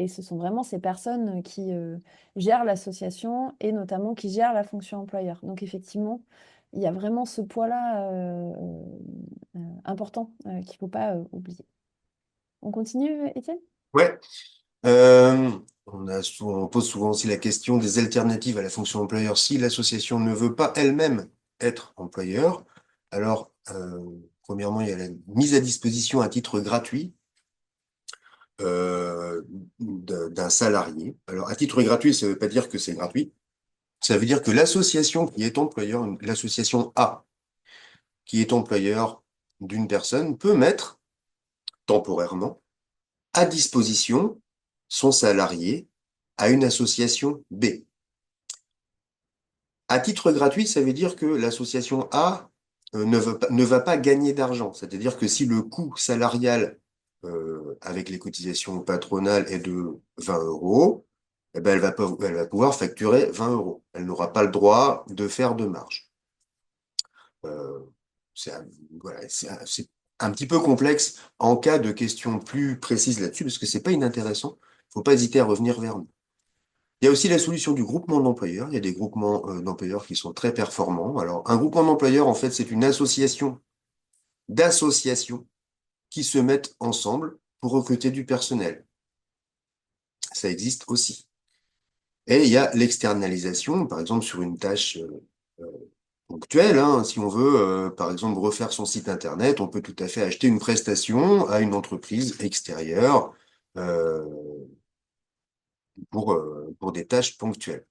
ce sont vraiment ces personnes qui gèrent l'association et notamment qui gèrent la fonction employeur. Donc, effectivement, il y a vraiment ce poids-là important qu'il ne faut pas oublier. On continue, Étienne? Ouais. On pose souvent aussi la question des alternatives à la fonction employeur. Si l'association ne veut pas elle-même être employeur, alors, premièrement, il y a la mise à disposition à titre gratuit d'un salarié. Alors, à titre gratuit, ça ne veut pas dire que c'est gratuit. Ça veut dire que l'association qui est employeur, l'association A, qui est employeur d'une personne, peut mettre temporairement à disposition son salarié à une association B. À titre gratuit, ça veut dire que l'association A ne va pas gagner d'argent. C'est-à-dire que si le coût salarial avec les cotisations patronales est de 20 euros, eh ben elle va pouvoir facturer 20 euros. Elle n'aura pas le droit de faire de marge. Euh, voilà, c'est un petit peu complexe en cas de questions plus précises là-dessus, parce que c'est pas inintéressant. Il faut pas hésiter à revenir vers nous. Il y a aussi la solution du groupement d'employeurs. Il y a des groupements d'employeurs qui sont très performants. Alors, un groupement d'employeurs, en fait, c'est une association d'associations qui se mettent ensemble pour recruter du personnel. Ça existe aussi. Et il y a l'externalisation, par exemple, sur une tâche euh, ponctuelle, hein. Si on veut, par exemple, refaire son site Internet, on peut tout à fait acheter une prestation à une entreprise extérieure euh, pour des tâches ponctuelles.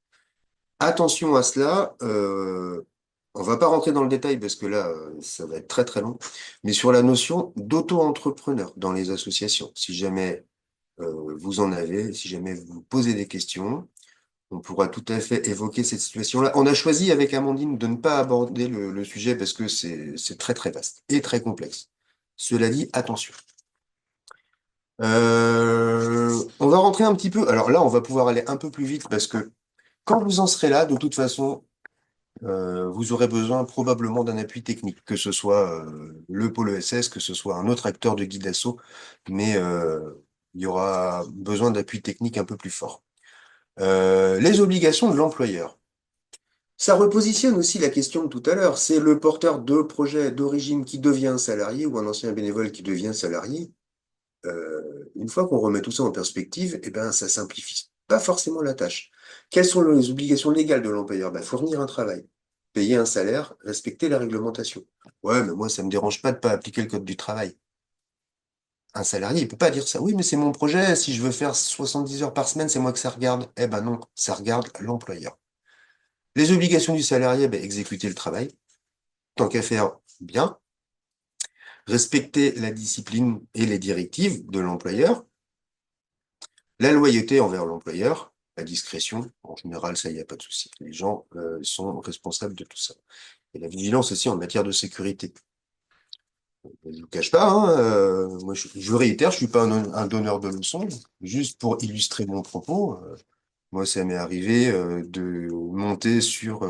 Attention à cela, on va pas rentrer dans le détail parce que là, ça va être très très long, mais sur la notion d'auto-entrepreneur dans les associations. Si jamais vous en avez, si jamais vous vous posez des questions, on pourra tout à fait évoquer cette situation-là. On a choisi avec Amandine de ne pas aborder le sujet parce que c'est très très vaste et très complexe. Cela dit, attention. On va rentrer un petit peu. Alors là, on va pouvoir aller un peu plus vite parce que quand vous en serez là, de toute façon, vous aurez besoin probablement d'un appui technique, que ce soit le pôle ESS, que ce soit un autre acteur de guide assaut, mais il y aura besoin d'appui technique un peu plus fort. Les obligations de l'employeur. Ça repositionne aussi la question de tout à l'heure. C'est le porteur de projet d'origine qui devient salarié ou un ancien bénévole qui devient salarié. Une fois qu'on remet tout ça en perspective, eh ben, ça simplifie pas forcément la tâche. Quelles sont les obligations légales de l'employeur? Ben, fournir un travail, payer un salaire, respecter la réglementation. Ouais, mais moi, ça me dérange pas de pas appliquer le code du travail. Un salarié, il peut pas dire ça. Oui, mais c'est mon projet. Si je veux faire 70 heures par semaine, c'est moi que ça regarde. Eh ben non, ça regarde l'employeur. Les obligations du salarié, ben, exécuter le travail. Tant qu'à faire, bien. Respecter la discipline et les directives de l'employeur. La loyauté envers l'employeur, la discrétion, en général, ça, il n'y a pas de souci. Les gens sont responsables de tout ça. Et la vigilance aussi en matière de sécurité. Je ne vous cache pas, hein, moi je réitère, je suis pas un donneur de leçons, juste pour illustrer mon propos. Moi, ça m'est arrivé de monter sur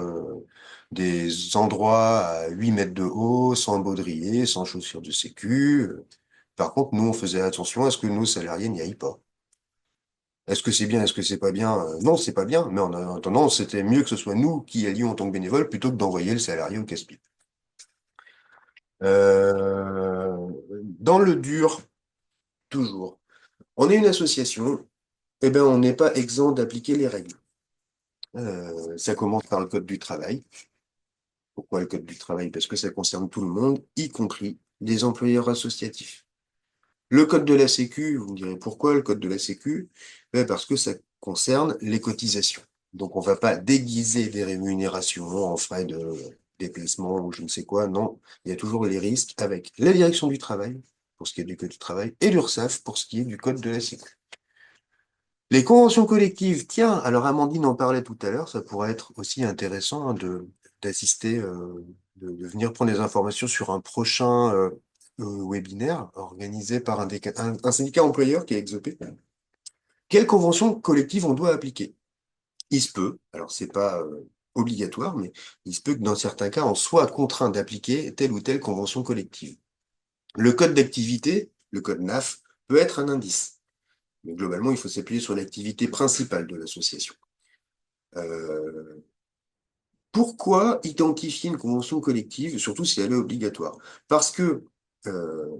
des endroits à 8 mètres de haut, sans baudrier, sans chaussures de sécu. Par contre, nous, on faisait attention à ce que nos salariés n'y aillent pas. Est-ce que c'est bien, est-ce que c'est pas bien? Non, c'est pas bien, mais en attendant, c'était mieux que ce soit nous qui allions en tant que bénévoles plutôt que d'envoyer le salarié au casse-pied. Dans le dur, toujours. On est une association, eh ben, on n'est pas exempt d'appliquer les règles. Ça commence par le code du travail. Pourquoi le code du travail? Parce que ça concerne tout le monde, y compris les employeurs associatifs. Le code de la Sécu, vous me direz pourquoi le code de la Sécu? Ben, parce que ça concerne les cotisations. Donc on ne va pas déguiser des rémunérations en frais de déplacement ou je ne sais quoi. Non, il y a toujours les risques avec la direction du travail, pour ce qui est du code du travail, et l'URSSAF pour ce qui est du code de la Sécu. Les conventions collectives, tiens, alors Amandine en parlait tout à l'heure, ça pourrait être aussi intéressant hein, d'assister, de venir prendre des informations sur un prochain webinaire organisé par un syndicat employeur qui est Exopé. Quelle convention collective on doit appliquer? Il se peut, alors c'est pas obligatoire, mais il se peut que dans certains cas, on soit contraint d'appliquer telle ou telle convention collective. Le code d'activité, le code NAF, peut être un indice. Mais globalement, il faut s'appuyer sur l'activité principale de l'association. Pourquoi identifier une convention collective, surtout si elle est obligatoire? Parce que euh,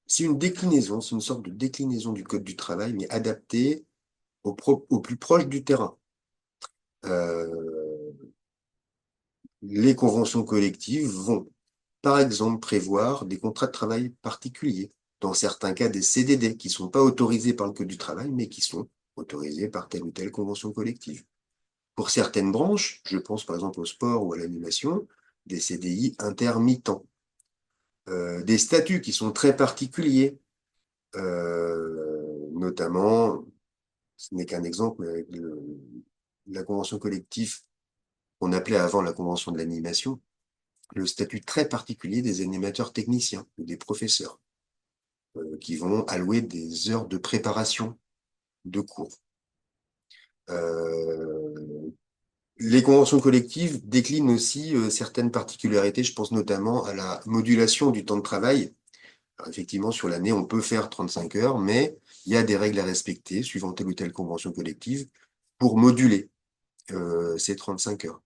c'est une déclinaison, c'est une sorte de déclinaison du code du travail, mais adaptée au plus proche du terrain. Euh, les conventions collectives vont, par exemple, prévoir des contrats de travail particuliers, dans certains cas des CDD, qui ne sont pas autorisés par le code du travail, mais qui sont autorisés par telle ou telle convention collective. Pour certaines branches, je pense par exemple au sport ou à l'animation, des CDI intermittents, des statuts qui sont très particuliers, notamment, ce n'est qu'un exemple, mais avec la convention collective qu'on appelait avant la convention de l'animation, le statut très particulier des animateurs techniciens ou des professeurs, qui vont allouer des heures de préparation de cours. Euh, Les conventions collectives déclinent aussi certaines particularités. Je pense notamment à la modulation du temps de travail. Alors, effectivement, sur l'année, on peut faire 35 heures, mais il y a des règles à respecter suivant telle ou telle convention collective pour moduler ces 35 heures.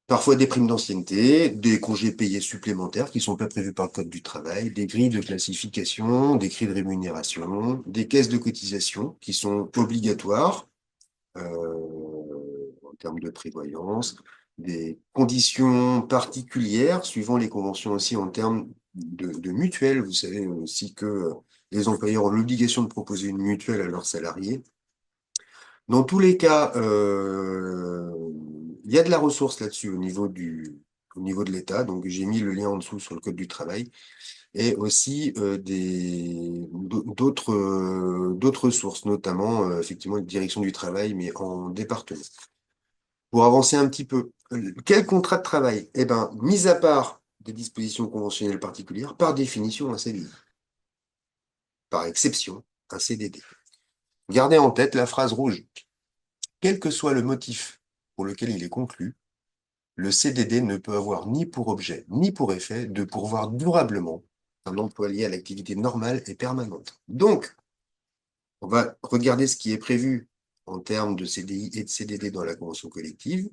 Parfois des primes d'ancienneté, des congés payés supplémentaires qui ne sont pas prévus par le Code du travail, des grilles de classification, des grilles de rémunération, des caisses de cotisation qui sont obligatoires en termes de prévoyance, des conditions particulières suivant les conventions aussi en termes de mutuelles. Vous savez aussi que les employeurs ont l'obligation de proposer une mutuelle à leurs salariés. Dans tous les cas, il y a de la ressource là-dessus au niveau de l'État. Donc, j'ai mis le lien en dessous sur le Code du travail et aussi d'autres sources, notamment effectivement une direction du travail, mais en département. Pour avancer un petit peu, quel contrat de travail? Eh bien, mis à part des dispositions conventionnelles particulières, par définition, un CDI. Par exception, un CDD. Gardez en tête la phrase rouge. Quel que soit le motif pour lequel il est conclu, le CDD ne peut avoir ni pour objet, ni pour effet de pourvoir durablement un emploi lié à l'activité normale et permanente. Donc, on va regarder ce qui est prévu en termes de CDI et de CDD dans la convention collective.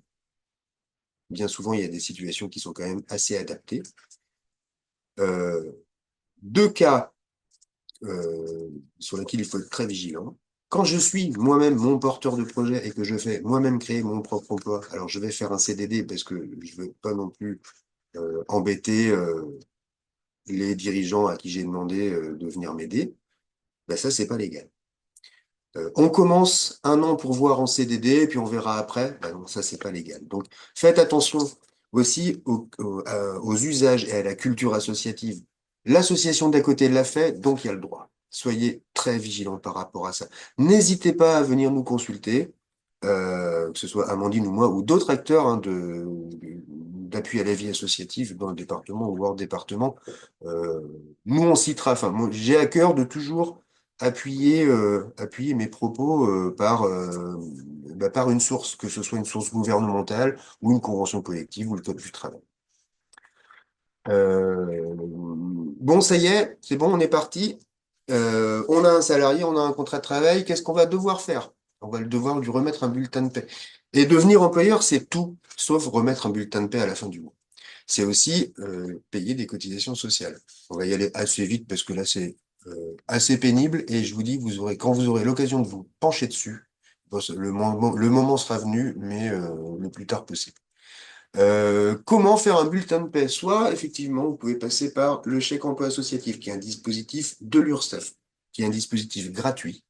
Bien souvent, il y a des situations qui sont quand même assez adaptées. Euh, Deux cas sur lesquels il faut être très vigilant. Quand je suis moi-même mon porteur de projet et que je fais moi-même créer mon propre emploi, alors je vais faire un CDD parce que je ne veux pas non plus embêter les dirigeants à qui j'ai demandé de venir m'aider. Ben ça, c'est pas légal. On commence un an pour voir en CDD, puis on verra après. Ben non, ça, c'est pas légal. Donc, faites attention aussi aux usages et à la culture associative. L'association d'à côté l'a fait, donc il y a le droit. Soyez très vigilants par rapport à ça. N'hésitez pas à venir nous consulter, que ce soit Amandine ou moi, ou d'autres acteurs hein, d'appui à la vie associative dans le département ou hors département. Euh, Nous, on citera, enfin, moi, j'ai à cœur de toujours appuyer mes propos par une source, que ce soit une source gouvernementale ou une convention collective ou le code du travail. Bon, ça y est, c'est bon, on est parti. On a un salarié, on a un contrat de travail. Qu'est-ce qu'on va devoir faire? On va le devoir lui remettre un bulletin de paie. Et devenir employeur, c'est tout, sauf remettre un bulletin de paie à la fin du mois. C'est aussi payer des cotisations sociales. On va y aller assez vite parce que là, c'est assez pénible et je vous dis, quand vous aurez l'occasion de vous pencher dessus, bon, le moment sera venu, mais le plus tard possible. Comment faire un bulletin de paie? Soit, effectivement, vous pouvez passer par le chèque emploi associatif, qui est un dispositif de l'URSSAF, qui est un dispositif gratuit,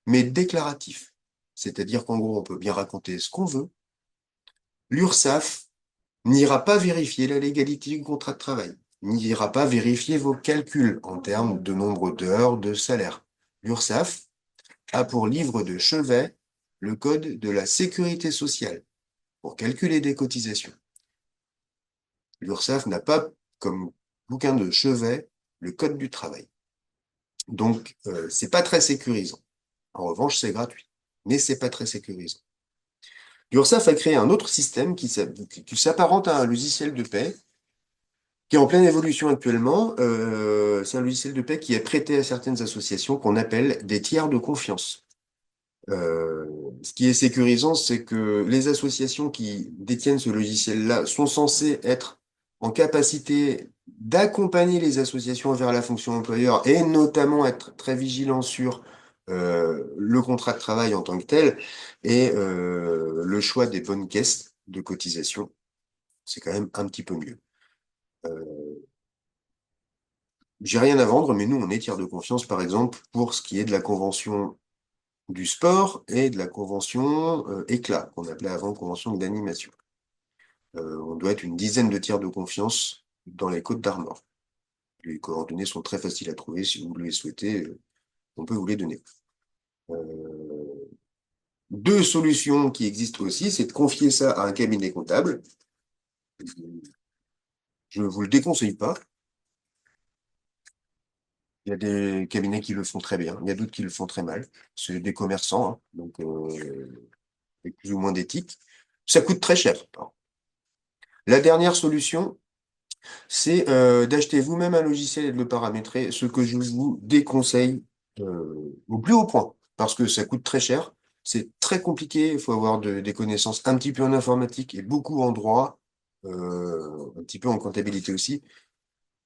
mais déclaratif. C'est-à-dire qu'en gros, on peut bien raconter ce qu'on veut. L'URSSAF n'ira pas vérifier la légalité du contrat de travail, n'ira pas vérifier vos calculs en termes de nombre d'heures de salaire. L'URSSAF a pour livre de chevet le code de la sécurité sociale pour calculer des cotisations. L'URSSAF n'a pas comme bouquin de chevet le code du travail. Donc, c'est pas très sécurisant. En revanche, c'est gratuit, mais c'est pas très sécurisant. L'URSSAF a créé un autre système qui s'apparente à un logiciel de paie, qui est en pleine évolution actuellement. C'est un logiciel de paie qui est prêté à certaines associations qu'on appelle des tiers de confiance. Euh, Ce qui est sécurisant, c'est que les associations qui détiennent ce logiciel-là sont censées être en capacité d'accompagner les associations vers la fonction employeur et notamment être très vigilants sur le contrat de travail en tant que tel et le choix des bonnes caisses de cotisation. C'est quand même un petit peu mieux. Euh, j'ai rien à vendre, mais nous, on est tiers de confiance, par exemple, pour ce qui est de la convention du sport et de la convention éclat, qu'on appelait avant convention d'animation. On doit être une dizaine de tiers de confiance dans les Côtes d'Armor. Les coordonnées sont très faciles à trouver. Si vous les souhaitez, on peut vous les donner. Euh, Deux solutions qui existent aussi, c'est de confier ça à un cabinet comptable. Je ne vous le déconseille pas. Il y a des cabinets qui le font très bien, il y a d'autres qui le font très mal. C'est des commerçants, hein, donc avec plus ou moins d'éthique. Ça coûte très cher. La dernière solution, c'est d'acheter vous-même un logiciel et de le paramétrer, ce que je vous déconseille au plus haut point, parce que ça coûte très cher, c'est très compliqué, il faut avoir des connaissances un petit peu en informatique et beaucoup en droit, un petit peu en comptabilité aussi.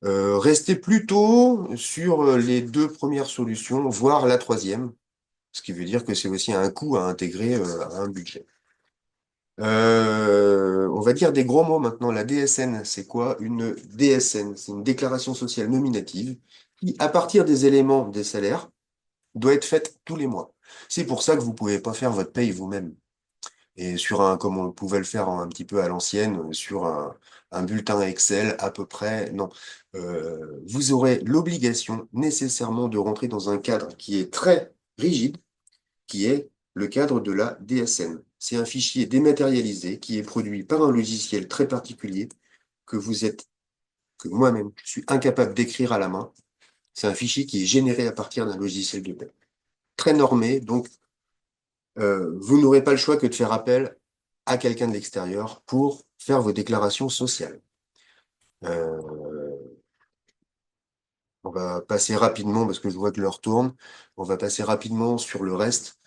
Restez plutôt sur les deux premières solutions, voire la troisième, ce qui veut dire que c'est aussi un coût à intégrer à un budget. On va dire des gros mots maintenant. La DSN, c'est quoi? Une DSN, c'est une déclaration sociale nominative qui, à partir des éléments des salaires, doit être faite tous les mois. C'est pour ça que vous pouvez pas faire votre paye vous-même. Et sur comme on pouvait le faire un petit peu à l'ancienne, sur un bulletin Excel à peu près, non. Vous aurez l'obligation nécessairement de rentrer dans un cadre qui est très rigide, qui est le cadre de la DSN. C'est un fichier dématérialisé qui est produit par un logiciel très particulier que que moi-même, je suis incapable d'écrire à la main. C'est un fichier qui est généré à partir d'un logiciel de paie. Très normé, donc vous n'aurez pas le choix que de faire appel à quelqu'un de l'extérieur pour faire vos déclarations sociales. Euh, on va passer rapidement, parce que je vois que l'heure tourne, on va passer rapidement sur le reste.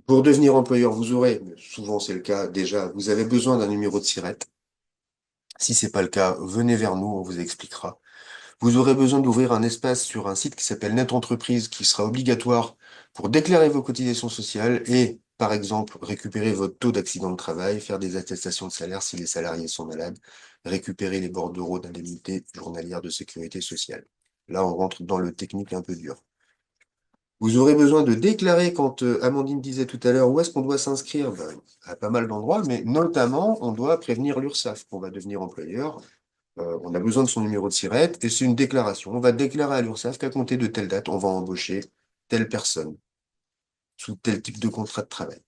Pour devenir employeur, vous aurez, souvent c'est le cas déjà, vous avez besoin d'un numéro de SIRET. Si c'est pas le cas, venez vers nous, on vous expliquera. Vous aurez besoin d'ouvrir un espace sur un site qui s'appelle Net Entreprise, qui sera obligatoire pour déclarer vos cotisations sociales et, par exemple, récupérer votre taux d'accident de travail, faire des attestations de salaire si les salariés sont malades, récupérer les bordereaux d'indemnité journalière de sécurité sociale. Là, on rentre dans le technique un peu dur. Vous aurez besoin de déclarer, quand Amandine disait tout à l'heure, où est-ce qu'on doit s'inscrire? Ben, à pas mal d'endroits, mais notamment, on doit prévenir l'URSSAF qu'on va devenir employeur. On a besoin de son numéro de SIRET et c'est une déclaration. On va déclarer à l'URSSAF qu'à compter de telle date, on va embaucher telle personne sous tel type de contrat de travail.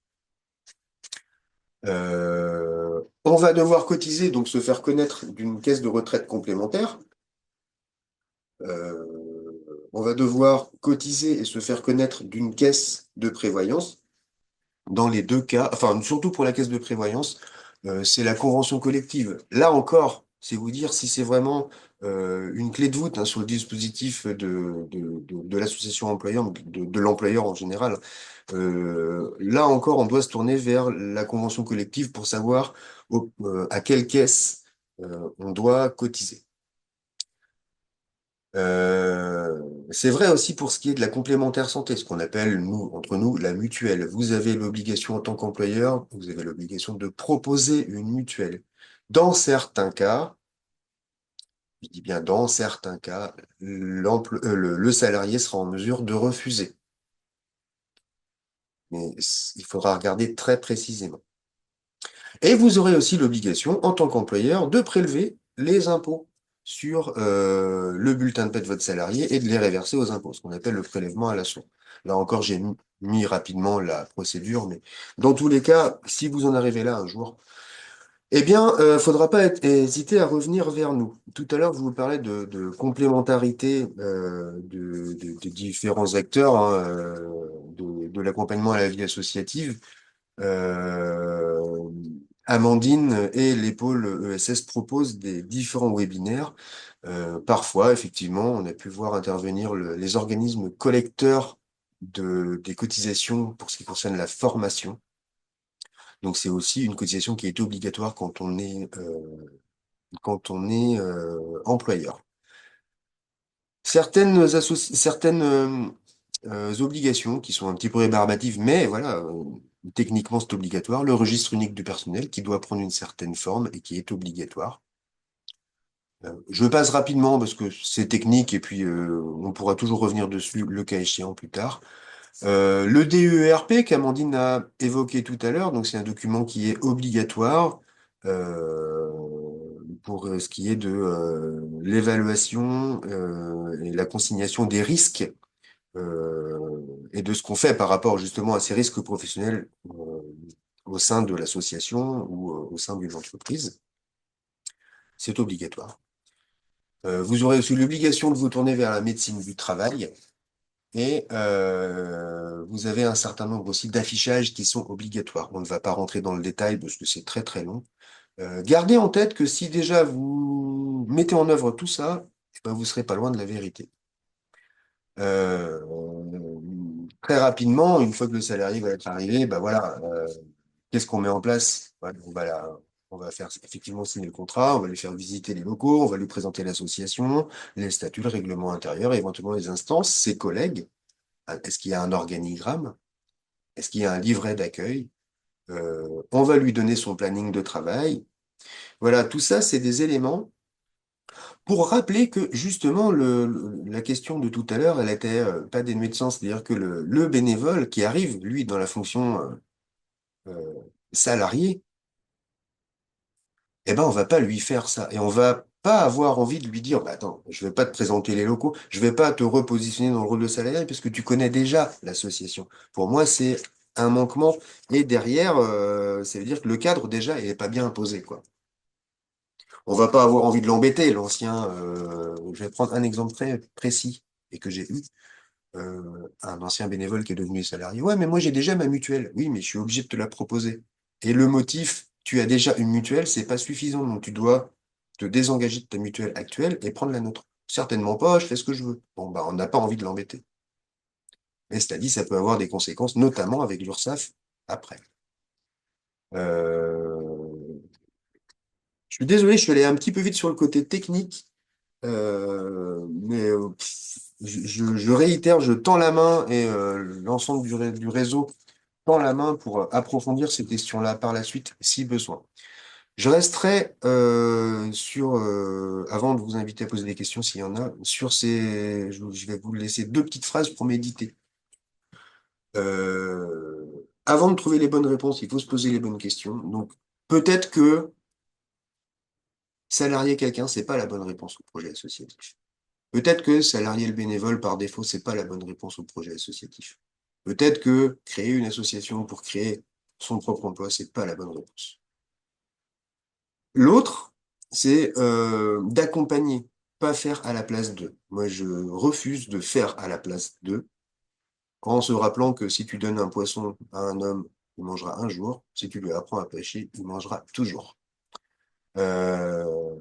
On va devoir cotiser, donc se faire connaître d'une caisse de retraite complémentaire. On va devoir cotiser et se faire connaître d'une caisse de prévoyance. Dans les deux cas, enfin surtout pour la caisse de prévoyance, c'est la convention collective. Là encore, c'est vous dire si c'est vraiment une clé de voûte hein, sur le dispositif de l'association employeur, de l'employeur en général. Là encore, on doit se tourner vers la convention collective pour savoir à quelle caisse on doit cotiser. C'est vrai aussi pour ce qui est de la complémentaire santé, ce qu'on appelle, nous, entre nous, la mutuelle. Vous avez l'obligation en tant qu'employeur, vous avez l'obligation de proposer une mutuelle. Dans certains cas, je dis bien dans certains cas, le salarié sera en mesure de refuser. Mais il faudra regarder très précisément. Et vous aurez aussi l'obligation, en tant qu'employeur, de prélever les impôts sur le bulletin de paie de votre salarié et de les réverser aux impôts, ce qu'on appelle le prélèvement à la source. Là encore, j'ai mis rapidement la procédure, mais dans tous les cas, si vous en arrivez là un jour, eh bien, faudra pas hésiter à revenir vers nous. Tout à l'heure, je vous parlais de complémentarité de différents acteurs hein, de l'accompagnement à la vie associative. Euh, Amandine et les pôles ESS proposent des différents webinaires. Parfois, effectivement, on a pu voir intervenir les organismes collecteurs des cotisations pour ce qui concerne la formation. Donc, c'est aussi une cotisation qui est obligatoire quand on est employeur. Certaines obligations qui sont un petit peu rébarbatives, mais voilà, techniquement c'est obligatoire. Le registre unique du personnel qui doit prendre une certaine forme et qui est obligatoire. Je passe rapidement parce que c'est technique et puis on pourra toujours revenir dessus le cas échéant plus tard. Le DEERP qu'Amandine a évoqué tout à l'heure, donc c'est un document qui est obligatoire euh, pour ce qui est de l'évaluation et la consignation des risques et de ce qu'on fait par rapport justement à ces risques professionnels au sein de l'association ou au sein d'une entreprise. C'est obligatoire. Vous aurez aussi l'obligation de vous tourner vers la médecine du travail. Et vous avez un certain nombre aussi d'affichages qui sont obligatoires. On ne va pas rentrer dans le détail parce que c'est très très long. Gardez en tête que si déjà vous mettez en œuvre tout ça, eh ben, vous serez pas loin de la vérité. Euh, Très rapidement, une fois que le salarié va être arrivé, ben voilà, qu'est-ce qu'on met en place? Voilà, on va faire effectivement signer le contrat, on va lui faire visiter les locaux, on va lui présenter l'association, les statuts, le règlement intérieur, et éventuellement les instances, ses collègues. Est-ce qu'il y a un organigramme? Est-ce qu'il y a un livret d'accueil? On va lui donner son planning de travail. Voilà, tout ça, c'est des éléments pour rappeler que justement, la question de tout à l'heure, elle était pas dénuée de sens. C'est-à-dire que le bénévole qui arrive, lui, dans la fonction euh, salariée, eh ben, on va pas lui faire ça. Et on va pas avoir envie de lui dire, bah, attends, je vais pas te présenter les locaux, je vais pas te repositionner dans le rôle de salarié parce que tu connais déjà l'association. Pour moi, c'est un manquement. Et derrière, ça veut dire que le cadre, déjà, il est pas bien imposé, quoi. On va pas avoir envie de l'embêter, l'ancien. Je vais prendre un exemple très précis et que j'ai eu. Un ancien bénévole qui est devenu salarié. Ouais, mais moi j'ai déjà ma mutuelle. Oui, mais je suis obligé de te la proposer. Et le motif, tu as déjà une mutuelle, c'est pas suffisant. Donc tu dois te désengager de ta mutuelle actuelle et prendre la nôtre. Certainement pas, je fais ce que je veux. Bon, bah, on n'a pas envie de l'embêter. Mais c'est-à-dire, ça peut avoir des conséquences, notamment avec l'URSSAF après. Euh, Je suis désolé, je suis allé un petit peu vite sur le côté technique. Mais je réitère, je tends la main et l'ensemble du réseau tend la main pour approfondir ces questions-là par la suite, si besoin. Je resterai avant de vous inviter à poser des questions s'il y en a, je vais vous laisser deux petites phrases pour méditer. Avant de trouver les bonnes réponses, il faut se poser les bonnes questions. Donc, peut-être que salarier quelqu'un, c'est pas la bonne réponse au projet associatif. Peut-être que salarier le bénévole par défaut, c'est pas la bonne réponse au projet associatif. Peut-être que créer une association pour créer son propre emploi, c'est pas la bonne réponse. L'autre, c'est d'accompagner, pas faire à la place d'eux. Moi, je refuse de faire à la place d'eux, en se rappelant que si tu donnes un poisson à un homme, il mangera un jour. Si tu lui apprends à pêcher, il mangera toujours. Euh,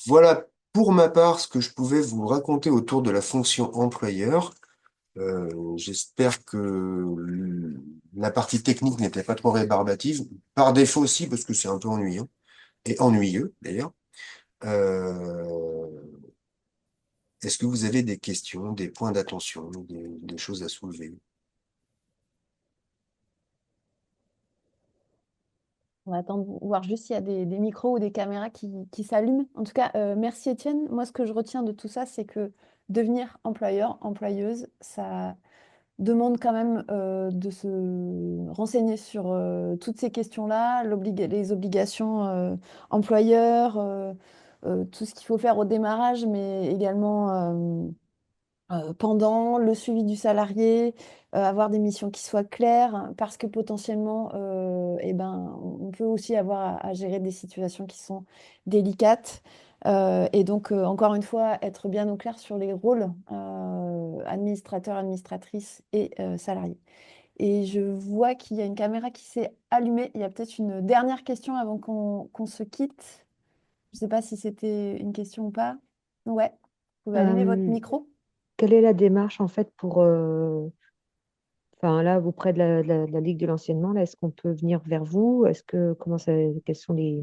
voilà pour ma part ce que je pouvais vous raconter autour de la fonction employeur. J'espère que la partie technique n'était pas trop rébarbative, par défaut aussi, parce que c'est un peu ennuyant, et ennuyeux d'ailleurs. Euh, Est-ce que vous avez des questions, des points d'attention, des choses à soulever? On va attendre voir juste s'il y a des micros ou des caméras qui s'allument. En tout cas, merci Étienne. Moi, ce que je retiens de tout ça, c'est que devenir employeur, employeuse, ça demande quand même de se renseigner sur toutes ces questions-là, les obligations employeurs, tout ce qu'il faut faire au démarrage, mais également pendant le suivi du salarié, avoir des missions qui soient claires, hein, parce que potentiellement, eh ben, on peut aussi avoir à gérer des situations qui sont délicates. Et donc, encore une fois, être bien au clair sur les rôles administrateur, administratrice et salarié. Et je vois qu'il y a une caméra qui s'est allumée. Il y a peut-être une dernière question avant qu'on se quitte. Je ne sais pas si c'était une question ou pas. Ouais, vous pouvez allumer votre Euh, micro. Quelle est la démarche en fait pour, enfin là, auprès de la Ligue de l'enseignement, là, est-ce qu'on peut venir vers vous? Quelles sont les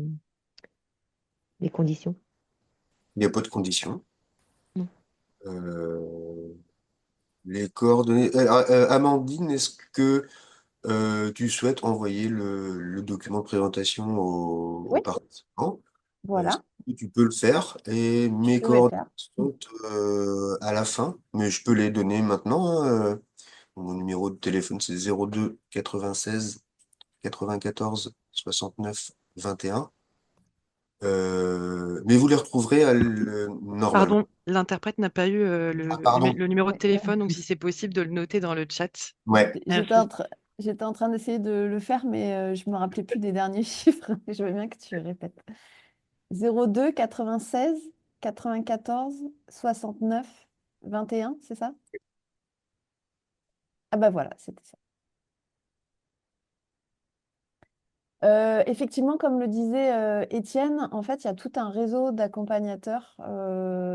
conditions? Il n'y a pas de condition. Non. Euh, les coordonnées. Amandine, est-ce que tu souhaites envoyer le document de présentation aux Oui, participants? Est-ce voilà, que tu peux le faire? Et mes je vais le coordonnées faire. sont à la fin, mais je peux les donner maintenant, hein. Mon numéro de téléphone, c'est 02 96 94 69 21. Mais vous les retrouverez normalement. Pardon, l'interprète n'a pas eu Ah, pardon. le numéro de Oui. téléphone, donc si c'est possible de le noter dans le chat. Ouais. J'étais en Merci. train, j'étais en train d'essayer de le faire, mais je me rappelais plus des derniers chiffres. Je veux bien que tu répètes. 02 96 94 69 21, c'est ça? Ah bah voilà, c'était ça. Effectivement, comme le disait Étienne, en fait, il y a tout un réseau d'accompagnateurs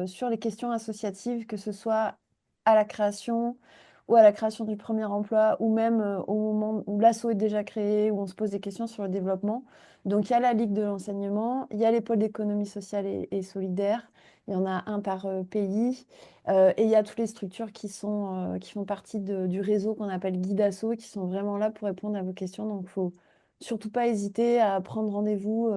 sur les questions associatives, que ce soit à la création ou à la création du premier emploi, ou même au moment où l'asso est déjà créé, où on se pose des questions sur le développement. Donc, il y a la Ligue de l'enseignement, il y a les pôles d'économie sociale et solidaire, il y en a un par pays, et il y a toutes les structures qui font partie du réseau qu'on appelle Guide Asso, qui sont vraiment là pour répondre à vos questions. Donc, il faut surtout pas hésiter à prendre rendez-vous.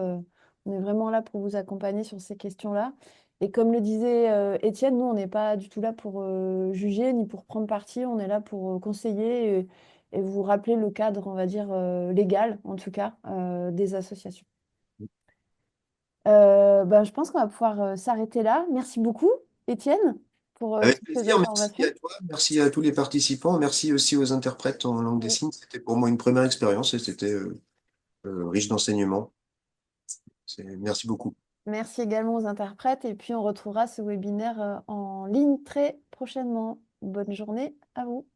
On est vraiment là pour vous accompagner sur ces questions-là. Et comme le disait Étienne, nous, on n'est pas du tout là pour juger ni pour prendre parti. On est là pour conseiller et vous rappeler le cadre, on va dire, légal, en tout cas, des associations. Ben, je pense qu'on va pouvoir s'arrêter là. Merci beaucoup, Étienne, pour Avec toutes ces plaisir, merci à informations. toi, merci à tous les participants, merci aussi aux interprètes en langue des Et signes. C'était pour moi une première expérience et c'était riche d'enseignements. Merci beaucoup. merci également aux interprètes. Et puis, on retrouvera ce webinaire en ligne très prochainement. Bonne journée à vous.